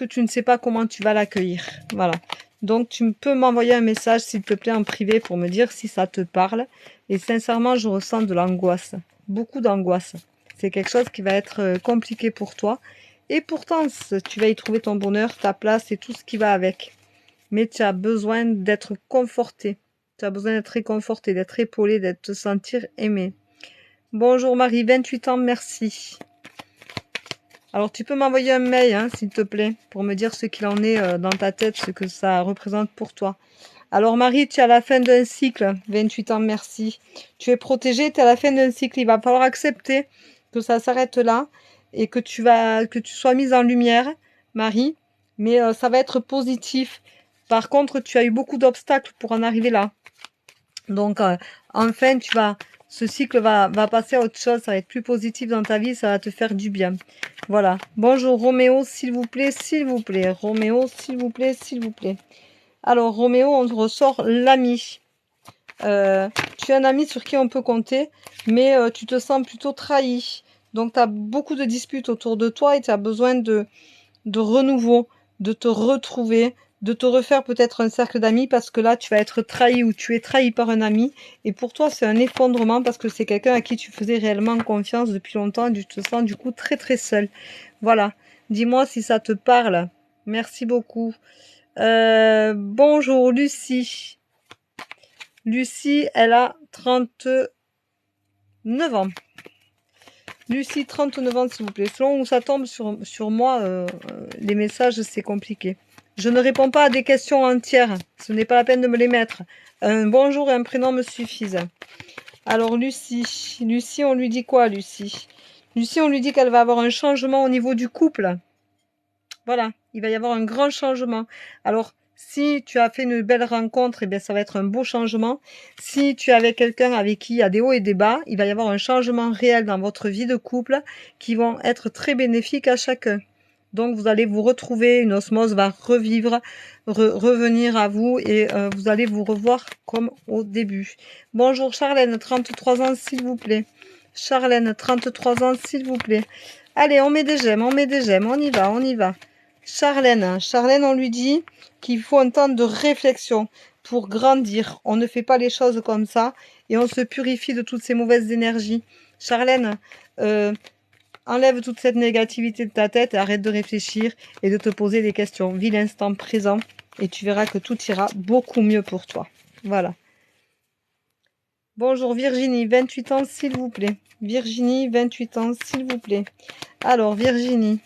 tu ne sais pas comment tu vas l'accueillir. Voilà. Donc, tu peux m'envoyer un message, s'il te plaît, en privé pour me dire si ça te parle. Et sincèrement, je ressens de l'angoisse. Beaucoup d'angoisse. C'est quelque chose qui va être compliqué pour toi. Et pourtant, tu vas y trouver ton bonheur, ta place et tout ce qui va avec. Mais tu as besoin d'être conforté. Tu as besoin d'être réconforté, d'être épaulé, d'être te sentir aimé. Bonjour Marie, 28 ans, merci. Alors tu peux m'envoyer un mail, hein, s'il te plaît, pour me dire ce qu'il en est dans ta tête, ce que ça représente pour toi. Alors Marie, tu es à la fin d'un cycle, 28 ans, merci. Tu es protégée, tu es à la fin d'un cycle, il va falloir accepter que ça s'arrête là et que tu sois mise en lumière, Marie, mais ça va être positif. Par contre, tu as eu beaucoup d'obstacles pour en arriver là. Donc enfin, ce cycle va passer à autre chose, ça va être plus positif dans ta vie, ça va te faire du bien. Voilà. Bonjour Roméo, s'il vous plaît, s'il vous plaît. Roméo, s'il vous plaît, s'il vous plaît. Alors, Roméo, on ressort l'ami. Tu es un ami sur qui on peut compter, mais tu te sens plutôt trahi. Donc, tu as beaucoup de disputes autour de toi et tu as besoin de renouveau, de te retrouver, de te refaire peut-être un cercle d'amis parce que là, tu vas être trahi ou tu es trahi par un ami. Et pour toi, c'est un effondrement parce que c'est quelqu'un à qui tu faisais réellement confiance depuis longtemps et tu te sens du coup très très seul. Voilà. Dis-moi si ça te parle. Merci beaucoup. Bonjour Lucie. Lucie, elle a 39 ans. Lucie, 39 ans, s'il vous plaît. Selon où ça tombe sur moi, les messages, c'est compliqué. Je ne réponds pas à des questions entières. Ce n'est pas la peine de me les mettre. Un bonjour et un prénom me suffisent. Alors Lucie, on lui dit quoi, Lucie? Lucie, on lui dit qu'elle va avoir un changement au niveau du couple. Voilà, il va y avoir un grand changement. Alors, si tu as fait une belle rencontre, eh bien, ça va être un beau changement. Si tu es avec quelqu'un avec qui il y a des hauts et des bas, il va y avoir un changement réel dans votre vie de couple qui vont être très bénéfiques à chacun. Donc, vous allez vous retrouver, une osmose va revivre, revenir à vous et vous allez vous revoir comme au début. Bonjour Charlène, 33 ans, s'il vous plaît. Charlène, 33 ans, s'il vous plaît. Allez, on met des j'aime, on y va, on y va. Charlène, on lui dit qu'il faut un temps de réflexion pour grandir. On ne fait pas les choses comme ça et on se purifie de toutes ces mauvaises énergies. Charlène, enlève toute cette négativité de ta tête et arrête de réfléchir et de te poser des questions. Vis l'instant présent et tu verras que tout ira beaucoup mieux pour toi. Voilà. Bonjour Virginie, 28 ans s'il vous plaît. Virginie, 28 ans s'il vous plaît. Alors Virginie,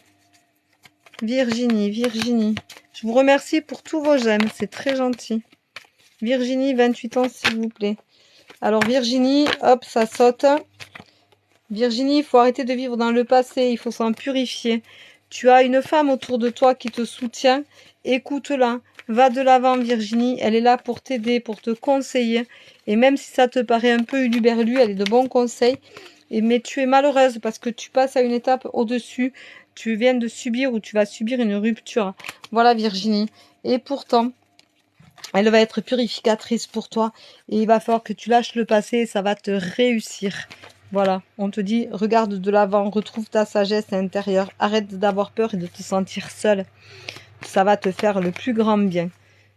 je vous remercie pour tous vos j'aime, c'est très gentil. Virginie, 28 ans s'il vous plaît. Alors Virginie, hop, ça saute. Virginie, il faut arrêter de vivre dans le passé, il faut s'en purifier. Tu as une femme autour de toi qui te soutient, écoute-la, va de l'avant Virginie, elle est là pour t'aider, pour te conseiller. Et même si ça te paraît un peu uluberlu, elle est de bons conseils. Mais tu es malheureuse parce que tu passes à une étape au-dessus. Tu viens de subir ou tu vas subir une rupture. Voilà Virginie. Et pourtant, elle va être purificatrice pour toi. Et il va falloir que tu lâches le passé et ça va te réussir. Voilà, on te dit, regarde de l'avant, retrouve ta sagesse intérieure. Arrête d'avoir peur et de te sentir seule. Ça va te faire le plus grand bien.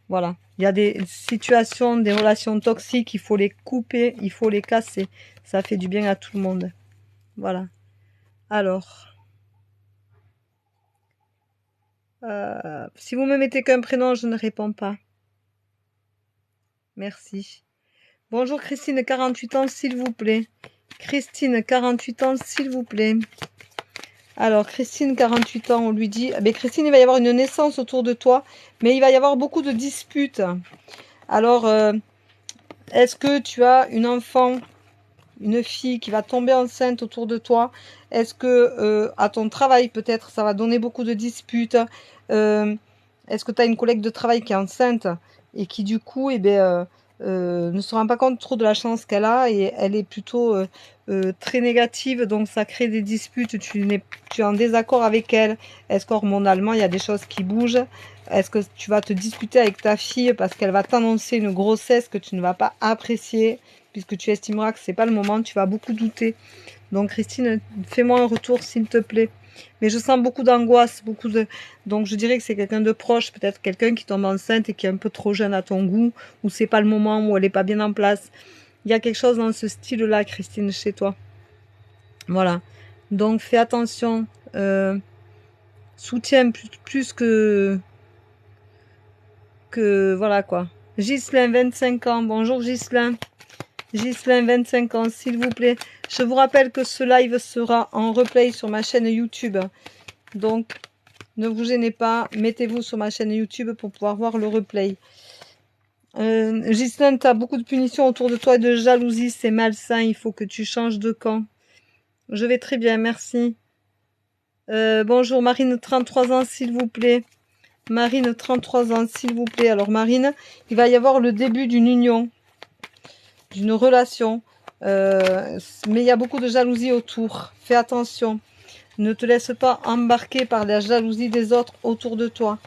Voilà, il y a des situations, des relations toxiques, il faut les couper, il faut les casser. Ça fait du bien à tout le monde. Voilà. Alors, si vous me mettez qu'un prénom, je ne réponds pas. Merci. Bonjour Christine, 48 ans, s'il vous plaît. Christine, 48 ans, s'il vous plaît. Alors, Christine, 48 ans, on lui dit... Mais Christine, il va y avoir une naissance autour de toi, mais il va y avoir beaucoup de disputes. Alors, est-ce que tu as une enfant, une fille qui va tomber enceinte autour de toi? Est-ce que à ton travail, peut-être, ça va donner beaucoup de disputes? Est-ce que tu as une collègue de travail qui est enceinte et qui, du coup, eh bien, ne se rend pas compte trop de la chance qu'elle a et elle est plutôt très négative, donc ça crée des disputes, tu es en désaccord avec elle? Est-ce qu'hormonalement, il y a des choses qui bougent? Est-ce que tu vas te disputer avec ta fille parce qu'elle va t'annoncer une grossesse que tu ne vas pas apprécier puisque tu estimeras que c'est pas le moment, tu vas beaucoup douter. Donc Christine, fais-moi un retour s'il te plaît. Mais je sens beaucoup d'angoisse, donc je dirais que c'est quelqu'un de proche, peut-être quelqu'un qui tombe enceinte et qui est un peu trop jeune à ton goût, ou c'est pas le moment, où elle est pas bien en place. Il y a quelque chose dans ce style-là, Christine, chez toi. Voilà. Donc fais attention. soutien plus que voilà quoi. Ghislain, 25 ans. Bonjour Ghislain. Ghislain, 25 ans, s'il vous plaît. Je vous rappelle que ce live sera en replay sur ma chaîne YouTube. Donc, ne vous gênez pas. Mettez-vous sur ma chaîne YouTube pour pouvoir voir le replay. Ghislain, tu as beaucoup de punitions autour de toi et de jalousie. C'est malsain. Il faut que tu changes de camp. Je vais très bien, merci. Bonjour Marine, 33 ans, s'il vous plaît. Marine, 33 ans, s'il vous plaît. Alors Marine, il va y avoir le début d'une union, d'une relation. Mais il y a beaucoup de jalousie autour. Fais attention. Ne te laisse pas embarquer par la jalousie des autres autour de toi.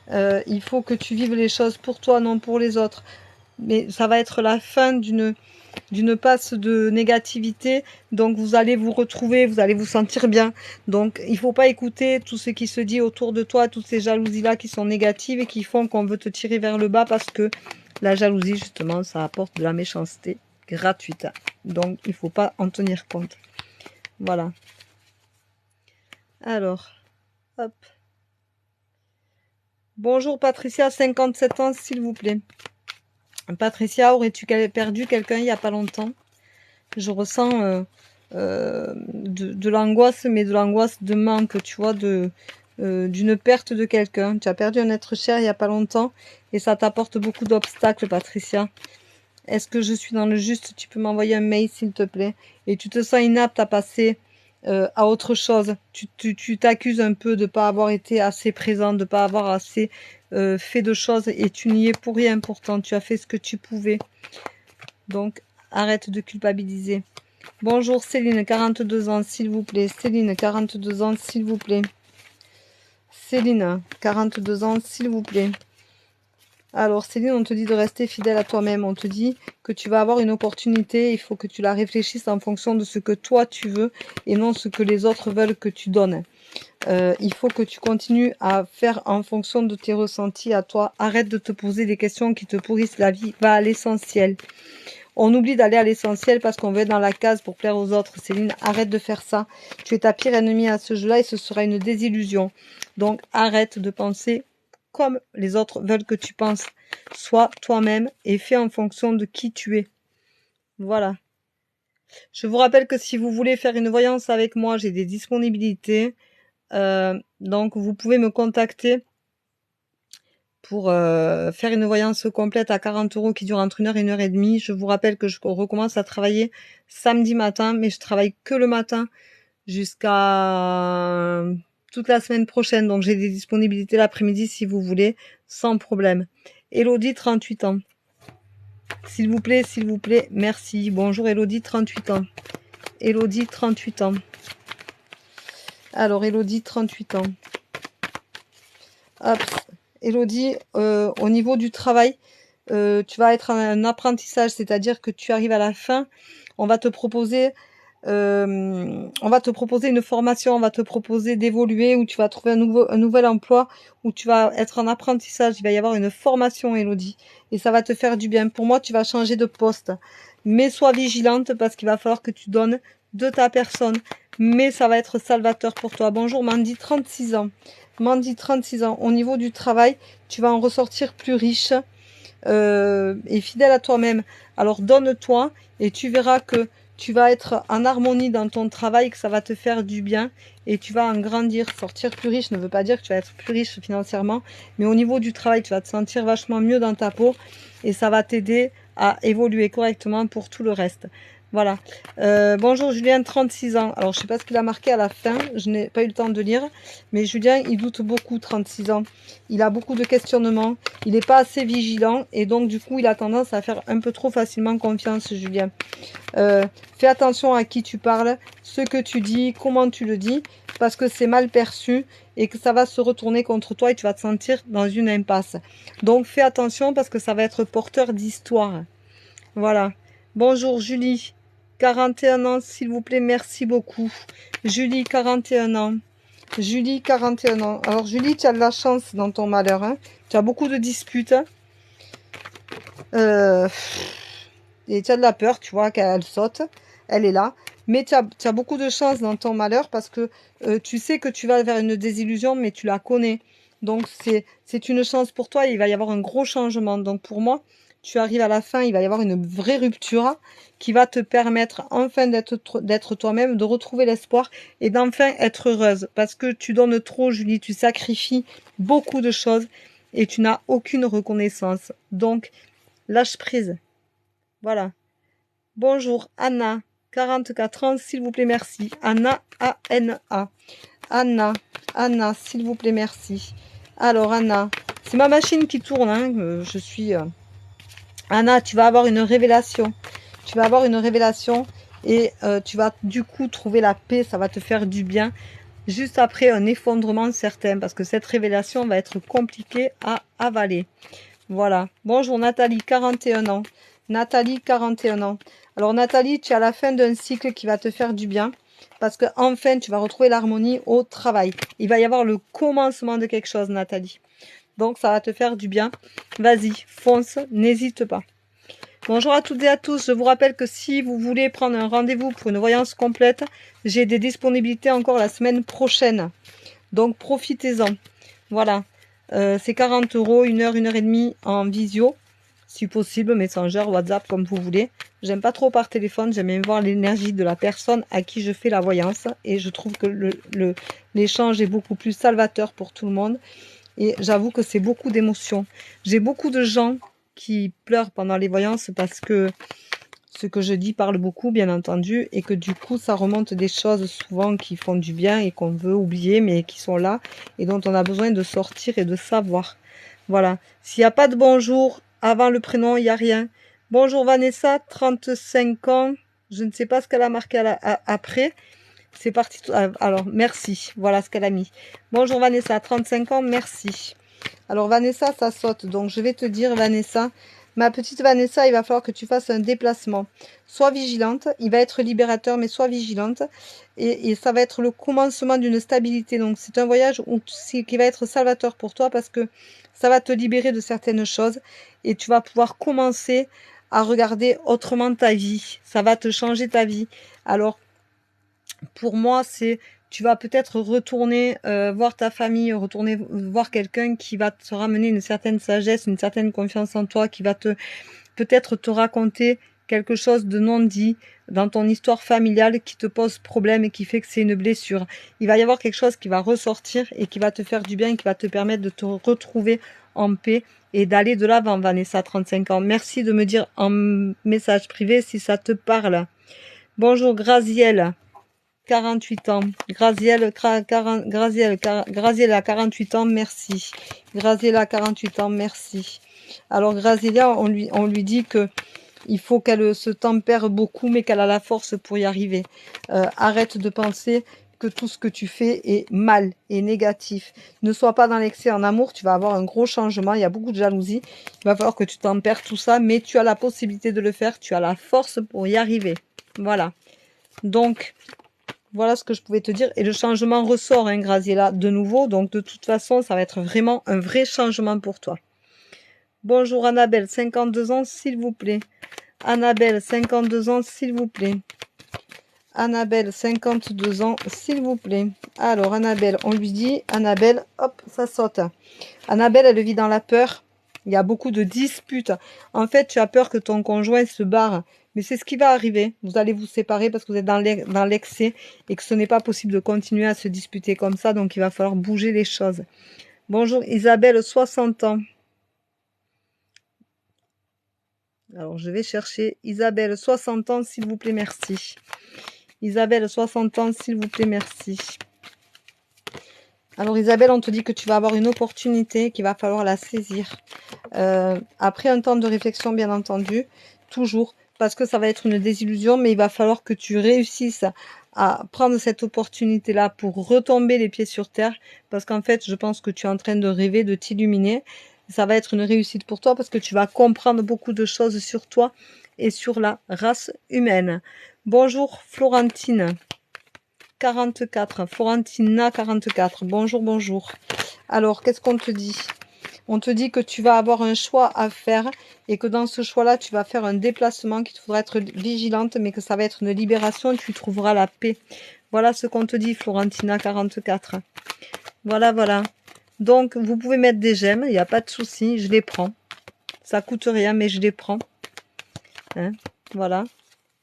Il faut que tu vives les choses pour toi, non pour les autres. Mais ça va être la fin d'une passe de négativité. Donc vous allez vous retrouver, vous allez vous sentir bien. Donc il faut pas écouter tout ce qui se dit autour de toi, toutes ces jalousies-là qui sont négatives et qui font qu'on veut te tirer vers le bas, parce que la jalousie, justement, ça apporte de la méchanceté gratuite. Donc il faut pas en tenir compte. Voilà. Alors, hop. Bonjour Patricia, 57 ans, s'il vous plaît. Patricia, aurais-tu perdu quelqu'un il n'y a pas longtemps? Je ressens de l'angoisse, mais de l'angoisse de manque, tu vois, d'une perte de quelqu'un. Tu as perdu un être cher il n'y a pas longtemps et ça t'apporte beaucoup d'obstacles, Patricia. Est-ce que je suis dans le juste? Tu peux m'envoyer un mail, s'il te plaît. Et tu te sens inapte à passer à autre chose. Tu t'accuses un peu de ne pas avoir été assez présent, de ne pas avoir assez fait de choses, et tu n'y es pour rien pourtant. Tu as fait ce que tu pouvais. Donc, arrête de culpabiliser. Bonjour Céline, 42 ans, s'il vous plaît. Céline, 42 ans, s'il vous plaît. Céline, 42 ans, s'il vous plaît. Alors Céline, on te dit de rester fidèle à toi-même. On te dit que tu vas avoir une opportunité. Il faut que tu la réfléchisses en fonction de ce que toi tu veux et non ce que les autres veulent que tu donnes. Il faut que tu continues à faire en fonction de tes ressentis à toi. Arrête de te poser des questions qui te pourrissent la vie. Va à l'essentiel. On oublie d'aller à l'essentiel parce qu'on veut être dans la case pour plaire aux autres. Céline, arrête de faire ça. Tu es ta pire ennemie à ce jeu-là et ce sera une désillusion. Donc arrête de penser comme les autres veulent que tu penses. Sois toi-même et fais en fonction de qui tu es. Voilà. Je vous rappelle que si vous voulez faire une voyance avec moi, j'ai des disponibilités. Donc vous pouvez me contacter pour faire une voyance complète à 40 € qui dure entre 1 heure et 1 heure et demie. Je vous rappelle que je recommence à travailler samedi matin, mais je travaille que le matin jusqu'à toute la semaine prochaine. Donc j'ai des disponibilités l'après-midi si vous voulez, sans problème. Elodie, 38 ans. S'il vous plaît, merci. Bonjour Elodie, 38 ans. Elodie, 38 ans. Alors Elodie, 38 ans. Hop. Elodie, au niveau du travail, tu vas être un apprentissage, c'est-à-dire que tu arrives à la fin, on va te proposer une formation, on va te proposer d'évoluer, où tu vas trouver un nouvel emploi, où tu vas être en apprentissage, il va y avoir une formation, Elodie, et ça va te faire du bien. Pour moi, tu vas changer de poste, mais sois vigilante parce qu'il va falloir que tu donnes de ta personne, mais ça va être salvateur pour toi. Bonjour Mandy, 36 ans. Mandy, 36 ans. Au niveau du travail, tu vas en ressortir plus riche et fidèle à toi-même. Alors donne-toi et tu verras que tu vas être en harmonie dans ton travail, que ça va te faire du bien et tu vas en grandir. Sortir plus riche ne veut pas dire que tu vas être plus riche financièrement, mais au niveau du travail, tu vas te sentir vachement mieux dans ta peau et ça va t'aider à évoluer correctement pour tout le reste. Voilà. Bonjour Julien, 36 ans. Alors, je sais pas ce qu'il a marqué à la fin. Je n'ai pas eu le temps de lire. Mais Julien, il doute beaucoup, 36 ans. Il a beaucoup de questionnements. Il n'est pas assez vigilant. Et donc, du coup, il a tendance à faire un peu trop facilement confiance, Julien. Fais attention à qui tu parles, ce que tu dis, comment tu le dis. Parce que c'est mal perçu et que ça va se retourner contre toi et tu vas te sentir dans une impasse. Donc, fais attention parce que ça va être porteur d'histoire. Voilà. Bonjour Julie. 41 ans, s'il vous plaît, merci beaucoup. Julie, 41 ans. Julie, 41 ans. Alors, Julie, tu as de la chance dans ton malheur. Hein. Tu as beaucoup de disputes. Il et tu as de la peur, tu vois, qu'elle saute. Elle est là. Mais tu as beaucoup de chance dans ton malheur parce que tu sais que tu vas vers une désillusion, mais tu la connais. Donc, c'est une chance pour toi. Il va y avoir un gros changement. Donc, pour moi, tu arrives à la fin, il va y avoir une vraie rupture qui va te permettre enfin d'être toi-même, de retrouver l'espoir et d'enfin être heureuse. Parce que tu donnes trop, Julie, tu sacrifies beaucoup de choses et tu n'as aucune reconnaissance. Donc, lâche prise. Voilà. Bonjour, Anna, 44 ans, s'il vous plaît, merci. Anna, A-N-A. Anna, Anna, s'il vous plaît, merci. Alors, Anna, c'est ma machine qui tourne, hein, je suis... Anna, tu vas avoir une révélation. Tu vas avoir une révélation et tu vas du coup trouver la paix, ça va te faire du bien. Juste après un effondrement certain parce que cette révélation va être compliquée à avaler. Voilà. Bonjour Nathalie, 41 ans. Nathalie, 41 ans. Alors Nathalie, tu es à la fin d'un cycle qui va te faire du bien parce que enfin tu vas retrouver l'harmonie au travail. Il va y avoir le commencement de quelque chose, Nathalie. Donc ça va te faire du bien. Vas-y, fonce, n'hésite pas. Bonjour à toutes et à tous. Je vous rappelle que si vous voulez prendre un rendez-vous pour une voyance complète, j'ai des disponibilités encore la semaine prochaine. Donc profitez-en. Voilà. C'est 40 €, 1 heure et demie en visio. Si possible, Messenger, WhatsApp, comme vous voulez. J'aime pas trop par téléphone, j'aime bien voir l'énergie de la personne à qui je fais la voyance. Et je trouve que l'échange est beaucoup plus salvateur pour tout le monde. Et j'avoue que c'est beaucoup d'émotions. J'ai beaucoup de gens qui pleurent pendant les voyances parce que ce que je dis parle beaucoup, bien entendu, et que du coup, ça remonte des choses souvent qui font du bien et qu'on veut oublier, mais qui sont là et dont on a besoin de sortir et de savoir. Voilà. S'il n'y a pas de bonjour avant le prénom, il n'y a rien. Bonjour Vanessa, 35 ans. Je ne sais pas ce qu'elle a marqué après. C'est parti. Alors, merci. Voilà ce qu'elle a mis. Bonjour Vanessa, 35 ans, merci. Alors Vanessa, ça saute. Donc je vais te dire, Vanessa, ma petite Vanessa, il va falloir que tu fasses un déplacement. Sois vigilante. Il va être libérateur, mais sois vigilante. Et ça va être le commencement d'une stabilité. Donc c'est un voyage qui va être salvateur pour toi parce que ça va te libérer de certaines choses. Et tu vas pouvoir commencer à regarder autrement ta vie. Ça va te changer ta vie. Alors, pour moi, c'est tu vas peut-être retourner voir ta famille, retourner voir quelqu'un qui va te ramener une certaine sagesse, une certaine confiance en toi, qui va peut-être te raconter quelque chose de non dit dans ton histoire familiale qui te pose problème et qui fait que c'est une blessure. Il va y avoir quelque chose qui va ressortir et qui va te faire du bien et qui va te permettre de te retrouver en paix et d'aller de l'avant, Vanessa, 35 ans. Merci de me dire en message privé si ça te parle. Bonjour Grazielle, 48 ans. Grazielle a 48 ans, merci. Graziella a 48 ans, merci. Alors Graziella, on lui dit que il faut qu'elle se tempère beaucoup, mais qu'elle a la force pour y arriver. Arrête de penser que tout ce que tu fais est mal et négatif. Ne sois pas dans l'excès en amour, tu vas avoir un gros changement, il y a beaucoup de jalousie. Il va falloir que tu tempères tout ça, mais tu as la possibilité de le faire, tu as la force pour y arriver. Voilà. Donc, voilà ce que je pouvais te dire. Et le changement ressort, hein, Graziella, de nouveau. Donc, de toute façon, ça va être vraiment un vrai changement pour toi. Bonjour Annabelle, 52 ans, s'il vous plaît. Annabelle, 52 ans, s'il vous plaît. Annabelle, 52 ans, s'il vous plaît. Alors, Annabelle, on lui dit, Annabelle, hop, ça saute. Annabelle, elle vit dans la peur. Il y a beaucoup de disputes. En fait, tu as peur que ton conjoint se barre. Mais c'est ce qui va arriver. Vous allez vous séparer parce que vous êtes dans l'excès et que ce n'est pas possible de continuer à se disputer comme ça. Donc, il va falloir bouger les choses. Bonjour Isabelle, 60 ans. Alors, je vais chercher Isabelle, 60 ans, s'il vous plaît, merci. Isabelle, 60 ans, s'il vous plaît, merci. Alors, Isabelle, on te dit que tu vas avoir une opportunité, qu'il va falloir la saisir. Après un temps de réflexion, bien entendu, toujours, parce que ça va être une désillusion, mais il va falloir que tu réussisses à prendre cette opportunité-là pour retomber les pieds sur terre, parce qu'en fait, je pense que tu es en train de rêver, de t'illuminer. Ça va être une réussite pour toi, parce que tu vas comprendre beaucoup de choses sur toi et sur la race humaine. Bonjour Florentine, 44. Florentina, 44. Bonjour, bonjour. Alors, qu'est-ce qu'on te dit? On te dit que tu vas avoir un choix à faire et que dans ce choix-là, tu vas faire un déplacement, qu'il te faudra être vigilante, mais que ça va être une libération, tu trouveras la paix. Voilà ce qu'on te dit, Florentina 44. Voilà, voilà. Donc, vous pouvez mettre des j'aime, il n'y a pas de souci, je les prends. Ça coûte rien, mais je les prends. Hein, voilà.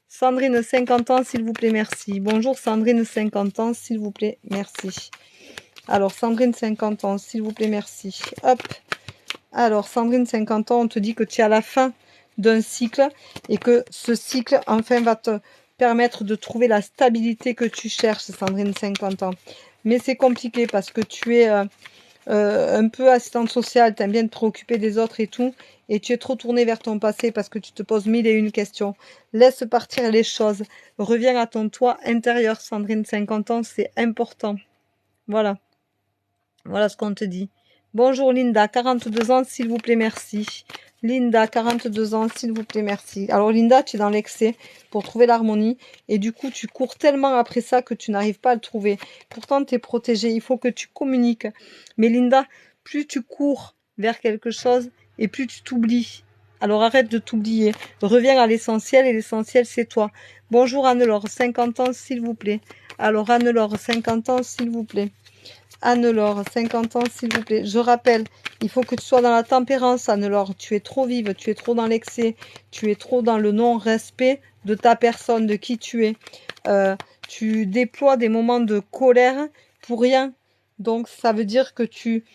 Sandrine, 50 ans, s'il vous plaît, merci. Bonjour Sandrine, 50 ans, s'il vous plaît, merci. Alors, Sandrine, 50 ans, s'il vous plaît, merci. Hop. Alors, Sandrine, 50 ans, on te dit que tu es à la fin d'un cycle et que ce cycle, enfin, va te permettre de trouver la stabilité que tu cherches, Sandrine, 50 ans. Mais c'est compliqué parce que tu es un peu assistante sociale, tu aimes bien te préoccuper des autres et tout, et tu es trop tourné vers ton passé parce que tu te poses 1001 questions. Laisse partir les choses. Reviens à ton toi intérieur, Sandrine, 50 ans, c'est important. Voilà. Voilà ce qu'on te dit. Bonjour Linda, 42 ans, s'il vous plaît, merci. Linda, 42 ans, s'il vous plaît, merci. Alors Linda, tu es dans l'excès pour trouver l'harmonie et du coup, tu cours tellement après ça que tu n'arrives pas à le trouver. Pourtant, tu es protégée, il faut que tu communiques. Mais Linda, plus tu cours vers quelque chose et plus tu t'oublies. Alors arrête de t'oublier. Reviens à l'essentiel et l'essentiel, c'est toi. Bonjour Anne-Laure, 50 ans, s'il vous plaît. Alors Anne-Laure, 50 ans, s'il vous plaît. Anne-Laure, 50 ans, s'il vous plaît. Je rappelle, il faut que tu sois dans la tempérance, Anne-Laure. Tu es trop vive, tu es trop dans l'excès, tu es trop dans le non-respect de ta personne, de qui tu es. Tu déploies des moments de colère pour rien. Donc, ça veut dire que tu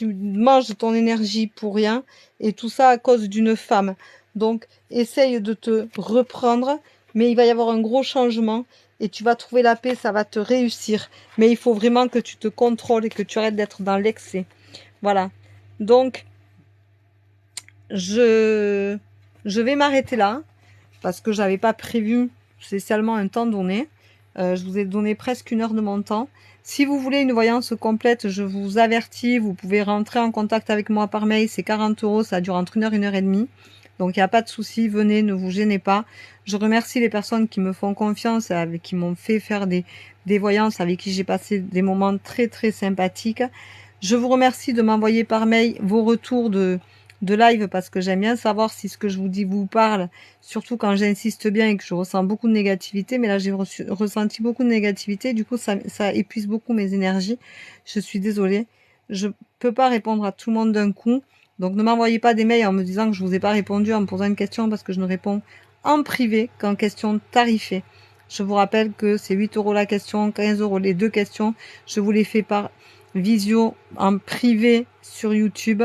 manges ton énergie pour rien. Et tout ça à cause d'une femme. Donc, essaye de te reprendre. Mais il va y avoir un gros changement. Et tu vas trouver la paix, ça va te réussir. Mais il faut vraiment que tu te contrôles et que tu arrêtes d'être dans l'excès. Voilà. Donc, je vais m'arrêter là. Parce que j'avais pas prévu spécialement un temps donné. Je vous ai donné presque 1 heure de mon temps. Si vous voulez une voyance complète, je vous avertis, vous pouvez rentrer en contact avec moi par mail. C'est 40 €, ça dure entre 1 heure et 1 heure et demie. Donc, il n'y a pas de souci, venez, ne vous gênez pas. Je remercie les personnes qui me font confiance, avec qui m'ont fait faire des voyances, avec qui j'ai passé des moments très, très sympathiques. Je vous remercie de m'envoyer par mail vos retours de live parce que j'aime bien savoir si ce que je vous dis vous parle, surtout quand j'insiste bien et que je ressens beaucoup de négativité. Mais là, j'ai ressenti beaucoup de négativité. Du coup, ça épuise beaucoup mes énergies. Je suis désolée. Je peux pas répondre à tout le monde d'un coup. Donc ne m'envoyez pas des mails en me disant que je vous ai pas répondu en me posant une question parce que je ne réponds en privé qu'en question tarifée. Je vous rappelle que c'est 8 € la question, 15 € les 2 questions. Je vous les fais par visio en privé sur YouTube.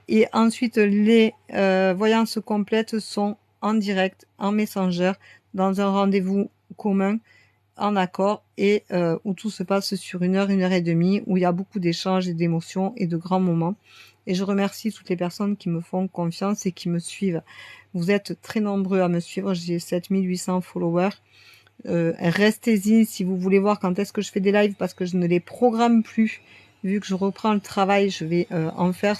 Et ensuite, les voyances complètes sont en direct, en Messenger, dans un rendez-vous commun, en accord, et où tout se passe sur 1 heure, 1 heure et demie, où il y a beaucoup d'échanges et d'émotions et de grands moments. Et je remercie toutes les personnes qui me font confiance et qui me suivent. Vous êtes très nombreux à me suivre, j'ai 7800 followers. Restez-y si vous voulez voir quand est-ce que je fais des lives, parce que je ne les programme plus. Vu que je reprends le travail, je vais en faire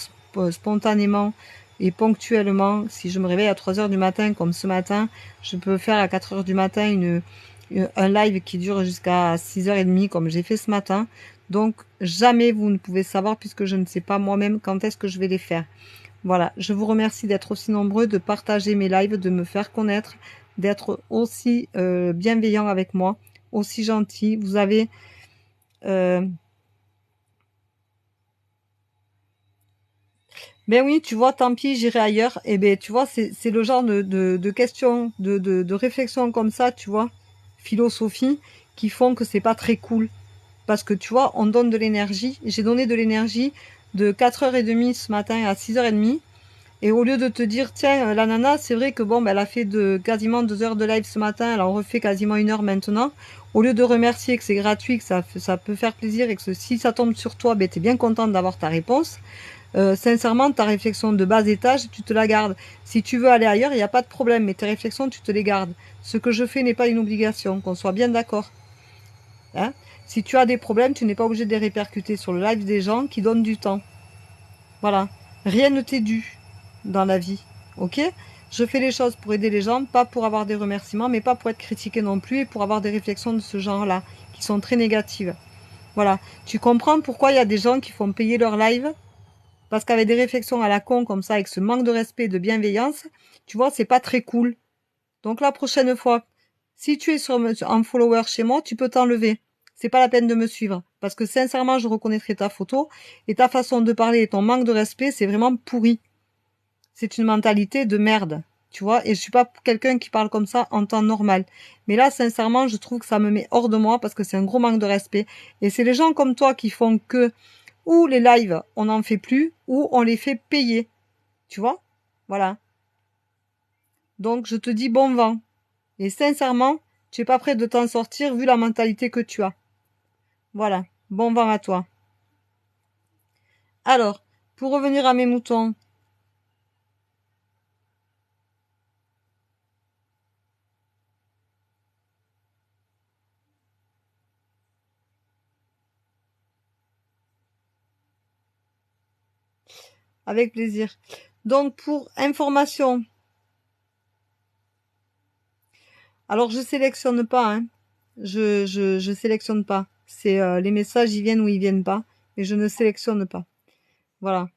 spontanément et ponctuellement. Si je me réveille à 3 heures du matin, comme ce matin, je peux faire à 4 heures du matin un live qui dure jusqu'à 6h30, comme j'ai fait ce matin. Donc, jamais vous ne pouvez savoir, puisque je ne sais pas moi-même quand est-ce que je vais les faire. Voilà, je vous remercie d'être aussi nombreux, de partager mes lives, de me faire connaître, d'être aussi bienveillant avec moi, aussi gentil. Vous avez... Ben oui, tu vois, tant pis, j'irai ailleurs. Et ben, tu vois, c'est le genre de questions, de réflexions comme ça, tu vois, philosophie, qui font que c'est pas très cool. Parce que, tu vois, on donne de l'énergie. J'ai donné de l'énergie de 4h30 ce matin à 6h30. Et au lieu de te dire, tiens, la nana, c'est vrai que bon, ben, elle a fait quasiment 2 heures de live ce matin, elle en refait quasiment 1 heure maintenant. Au lieu de remercier que c'est gratuit, que ça peut faire plaisir et que si ça tombe sur toi, ben, t'es bien contente d'avoir ta réponse. Sincèrement, ta réflexion de bas étage, tu te la gardes. Si tu veux aller ailleurs, il n'y a pas de problème, mais tes réflexions, tu te les gardes. Ce que je fais n'est pas une obligation, qu'on soit bien d'accord. Hein? Si tu as des problèmes, tu n'es pas obligé de les répercuter sur le live des gens qui donnent du temps. Voilà. Rien ne t'est dû dans la vie. Ok? Je fais les choses pour aider les gens, pas pour avoir des remerciements, mais pas pour être critiqué non plus et pour avoir des réflexions de ce genre-là, qui sont très négatives. Voilà. Tu comprends pourquoi il y a des gens qui font payer leur live? Parce qu'avec des réflexions à la con comme ça, avec ce manque de respect, de bienveillance, tu vois, c'est pas très cool. Donc la prochaine fois, si tu es en follower chez moi, tu peux t'enlever. C'est pas la peine de me suivre. Parce que sincèrement, je reconnaîtrai ta photo et ta façon de parler et ton manque de respect, c'est vraiment pourri. C'est une mentalité de merde. Tu vois, et je suis pas quelqu'un qui parle comme ça en temps normal. Mais là, sincèrement, je trouve que ça me met hors de moi parce que c'est un gros manque de respect. Et c'est les gens comme toi qui font que, ou les lives, on n'en fait plus, ou on les fait payer. Tu vois? Voilà. Donc, je te dis bon vent. Et sincèrement, tu es pas prêt de t'en sortir vu la mentalité que tu as. Voilà. Bon vent à toi. Alors, pour revenir à mes moutons, avec plaisir. Donc, pour information, alors je sélectionne pas, hein. Je sélectionne pas. C'est les messages, ils viennent ou ils viennent pas, mais je ne sélectionne pas. Voilà.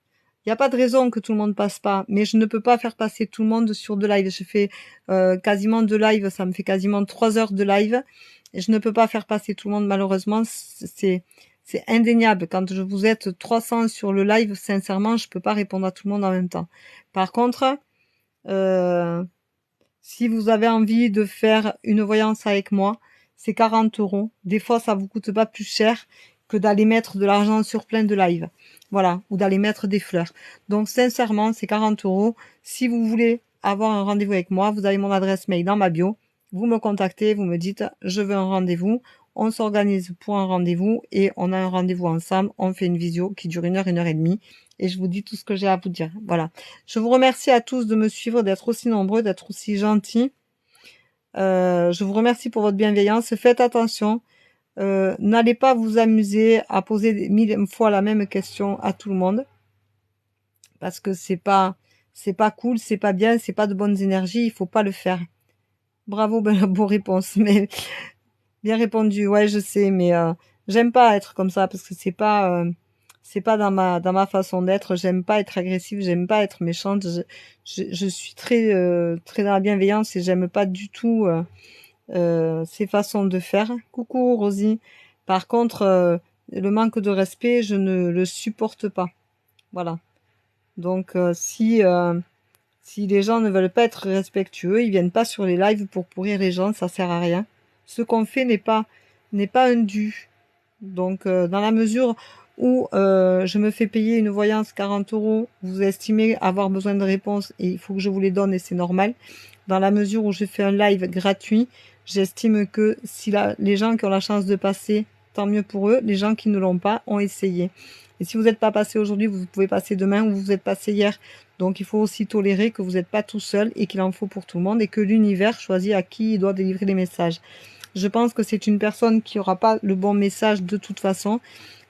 Il n'y a pas de raison que tout le monde passe pas, mais je ne peux pas faire passer tout le monde sur de live. Je fais quasiment de live, ça me fait quasiment 3 heures de live, et je ne peux pas faire passer tout le monde malheureusement. C'est indéniable. Quand je vous êtes 300 sur le live, sincèrement, je peux pas répondre à tout le monde en même temps. Par contre, euh, si vous avez envie de faire une voyance avec moi, c'est 40 €. Des fois, ça vous coûte pas plus cher que d'aller mettre de l'argent sur plein de live. Voilà. Ou d'aller mettre des fleurs. Donc, sincèrement, c'est 40 €. Si vous voulez avoir un rendez-vous avec moi, vous avez mon adresse mail dans ma bio. Vous me contactez, vous me dites, je veux un rendez-vous. On s'organise pour un rendez-vous et on a un rendez-vous ensemble. On fait une visio qui dure 1 heure et demie. Et je vous dis tout ce que j'ai à vous dire. Voilà. Je vous remercie à tous de me suivre, d'être aussi nombreux, d'être aussi gentils. Je vous remercie pour votre bienveillance. Faites attention. N'allez pas vous amuser à poser 1000 fois la même question à tout le monde. Parce que c'est pas cool, c'est pas bien, c'est pas de bonnes énergies, il faut pas le faire. Bravo, bonne réponse. Mais bien répondu. Ouais, je sais, mais j'aime pas être comme ça parce que c'est pas dans ma façon d'être. J'aime pas être agressive, j'aime pas être méchante. Je suis très dans la bienveillance et j'aime pas du tout ces façons de faire. Coucou Rosie. Par contre, le manque de respect, je ne le supporte pas. Voilà. Donc si les gens ne veulent pas être respectueux, ils viennent pas sur les lives pour pourrir les gens, ça sert à rien. Ce qu'on fait n'est pas un dû. Donc dans la mesure où je me fais payer une voyance 40 €, vous estimez avoir besoin de réponses et il faut que je vous les donne et c'est normal. Dans la mesure où je fais un live gratuit, j'estime que si les gens qui ont la chance de passer, tant mieux pour eux. Les gens qui ne l'ont pas ont essayé. Et si vous n'êtes pas passé aujourd'hui, vous pouvez passer demain ou vous êtes passé hier. Donc il faut aussi tolérer que vous n'êtes pas tout seul et qu'il en faut pour tout le monde et que l'univers choisit à qui il doit délivrer les messages. Je pense que c'est une personne qui n'aura pas le bon message de toute façon,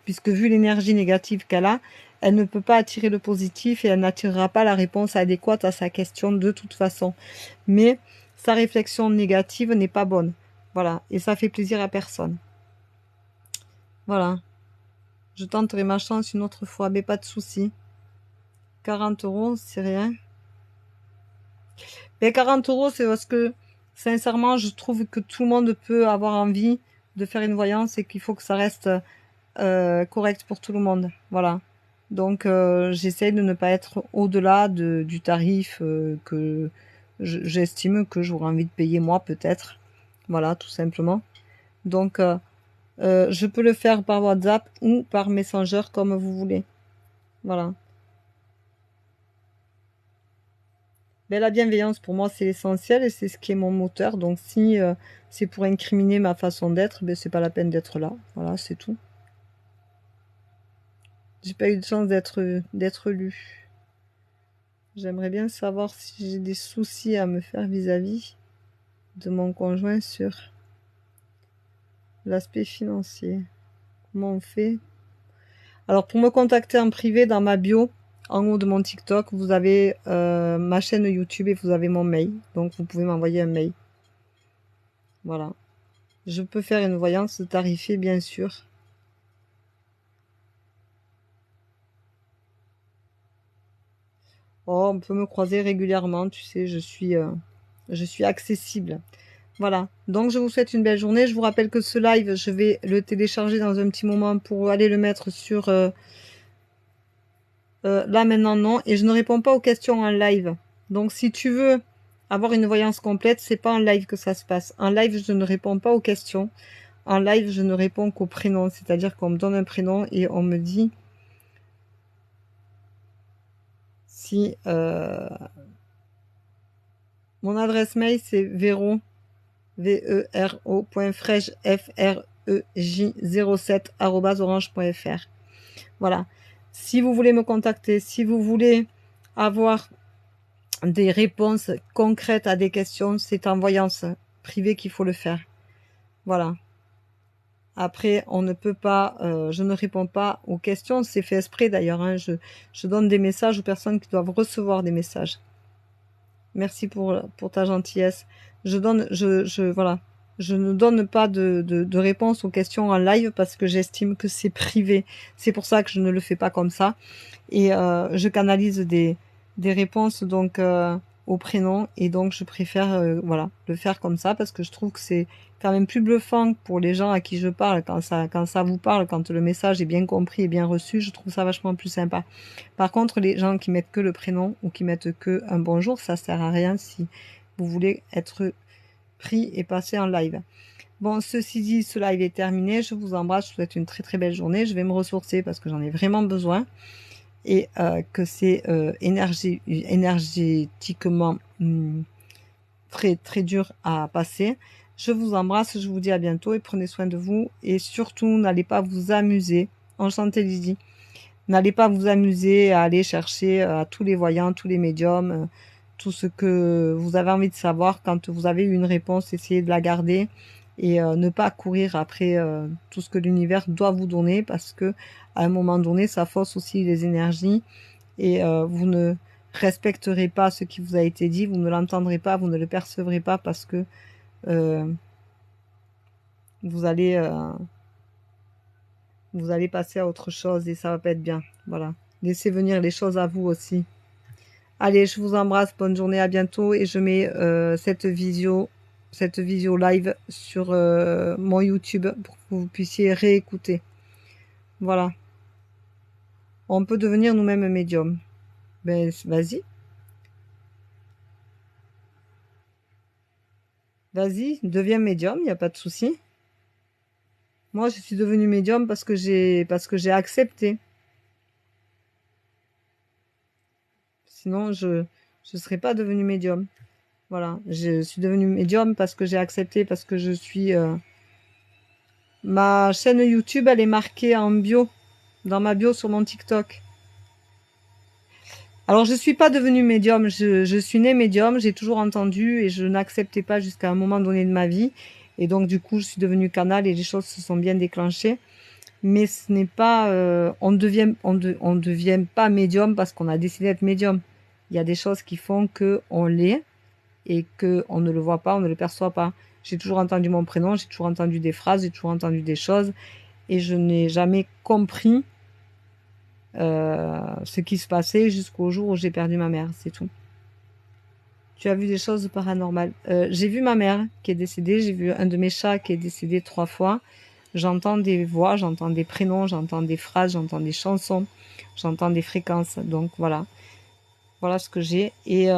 puisque vu l'énergie négative qu'elle a, elle ne peut pas attirer le positif et elle n'attirera pas la réponse adéquate à sa question de toute façon. Mais sa réflexion négative n'est pas bonne. Voilà. Et ça fait plaisir à personne. Voilà. Je tenterai ma chance une autre fois, mais pas de souci. 40 €, c'est rien. Mais 40 €, c'est parce que, sincèrement, je trouve que tout le monde peut avoir envie de faire une voyance et qu'il faut que ça reste correct pour tout le monde. Voilà. Donc, j'essaie de ne pas être au-delà du tarif que j'estime que j'aurais envie de payer moi, peut-être. Voilà, tout simplement. Donc, je peux le faire par WhatsApp ou par Messenger, comme vous voulez. Voilà. Mais la bienveillance, pour moi, c'est l'essentiel et c'est ce qui est mon moteur. Donc, si c'est pour incriminer ma façon d'être, ben, c'est pas la peine d'être là. Voilà, c'est tout. J'ai pas eu de chance d'être lue. J'aimerais bien savoir si j'ai des soucis à me faire vis-à-vis de mon conjoint sur l'aspect financier. Comment on fait? Alors, pour me contacter en privé, dans ma bio, en haut de mon TikTok, vous avez ma chaîne YouTube et vous avez mon mail. Donc, vous pouvez m'envoyer un mail. Voilà. Je peux faire une voyance tarifée, bien sûr. on peut me croiser régulièrement, tu sais, je suis accessible. Voilà, donc je vous souhaite une belle journée. Je vous rappelle que ce live, je vais le télécharger dans un petit moment pour aller le mettre sur... là maintenant non, et je ne réponds pas aux questions en live. Donc si tu veux avoir une voyance complète, c'est pas en live que ça se passe. En live, je ne réponds pas aux questions. En live, je ne réponds qu'au prénom, c'est-à-dire qu'on me donne un prénom et on me dit si mon adresse mail c'est vero vero.frej07@orange.fr. Voilà. Si vous voulez me contacter, si vous voulez avoir des réponses concrètes à des questions, c'est en voyance privée qu'il faut le faire. Voilà. Après, on ne peut pas, je ne réponds pas aux questions, c'est fait exprès d'ailleurs, hein, je donne des messages aux personnes qui doivent recevoir des messages. Merci pour ta gentillesse. Voilà. Je ne donne pas de réponse aux questions en live parce que j'estime que c'est privé. C'est pour ça que je ne le fais pas comme ça. Et je canalise des réponses donc au prénom et donc je préfère voilà, le faire comme ça parce que je trouve que c'est quand même plus bluffant pour les gens à qui je parle quand ça vous parle, quand le message est bien compris et bien reçu, je trouve ça vachement plus sympa. Par contre, les gens qui mettent que le prénom ou qui mettent que un bonjour, ça sert à rien si vous voulez être pris et passer en live. Bon, ceci dit, ce live est terminé. Je vous embrasse, je vous souhaite une très très belle journée. Je vais me ressourcer parce que j'en ai vraiment besoin et que c'est énergétiquement très très dur à passer. Je vous embrasse, je vous dis à bientôt et prenez soin de vous. Et surtout, n'allez pas vous amuser. Enchantée Lydie. N'allez pas vous amuser à aller chercher à tous les voyants, tous les médiums, tout ce que vous avez envie de savoir. Quand vous avez eu une réponse, essayez de la garder et ne pas courir après tout ce que l'univers doit vous donner parce que à un moment donné, ça fausse aussi les énergies et vous ne respecterez pas ce qui vous a été dit, vous ne l'entendrez pas, vous ne le percevrez pas parce que vous allez passer à autre chose et ça va pas être bien. Voilà. Laissez venir les choses à vous aussi. Allez, je vous embrasse, bonne journée, à bientôt et je mets cette visio live sur mon YouTube pour que vous puissiez réécouter. Voilà. On peut devenir nous-mêmes médium. Ben, vas-y. Vas-y, deviens médium, il n'y a pas de souci. Moi, je suis devenue médium parce que j'ai accepté. Sinon, je serais pas devenue médium. Voilà, je suis devenue médium parce que j'ai accepté, parce que je suis... Ma chaîne YouTube, elle est marquée en bio, dans ma bio sur mon TikTok. Alors, je suis pas devenue médium, je suis née médium, j'ai toujours entendu et je n'acceptais pas jusqu'à un moment donné de ma vie. Et donc, du coup, je suis devenue canal et les choses se sont bien déclenchées. Mais ce n'est pas... on devient pas médium parce qu'on a décidé d'être médium. Il y a des choses qui font que on l'est et que on ne le voit pas, on ne le perçoit pas. J'ai toujours entendu mon prénom, j'ai toujours entendu des phrases, j'ai toujours entendu des choses et je n'ai jamais compris ce qui se passait jusqu'au jour où j'ai perdu ma mère, c'est tout. Tu as vu des choses paranormales. J'ai vu ma mère qui est décédée, j'ai vu un de mes chats qui est décédé 3 fois. J'entends des voix, j'entends des prénoms, j'entends des phrases, j'entends des chansons, j'entends des fréquences. Donc voilà, voilà ce que j'ai. Et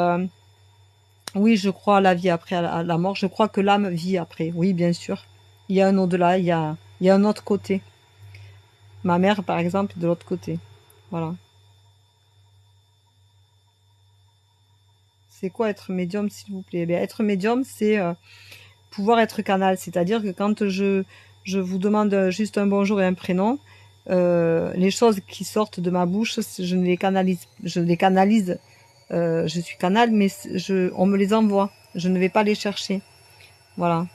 oui, je crois à la vie après à la mort. Je crois que l'âme vit après. Oui, bien sûr. Il y a un au-delà, il y a un autre côté. Ma mère, par exemple, est de l'autre côté. Voilà. C'est quoi être médium, s'il vous plaît? Être médium, c'est pouvoir être canal. C'est-à-dire que quand je vous demande juste un bonjour et un prénom, les choses qui sortent de ma bouche, je ne les canalise. Je les canalise. Je suis canal, mais on me les envoie. Je ne vais pas les chercher. Voilà.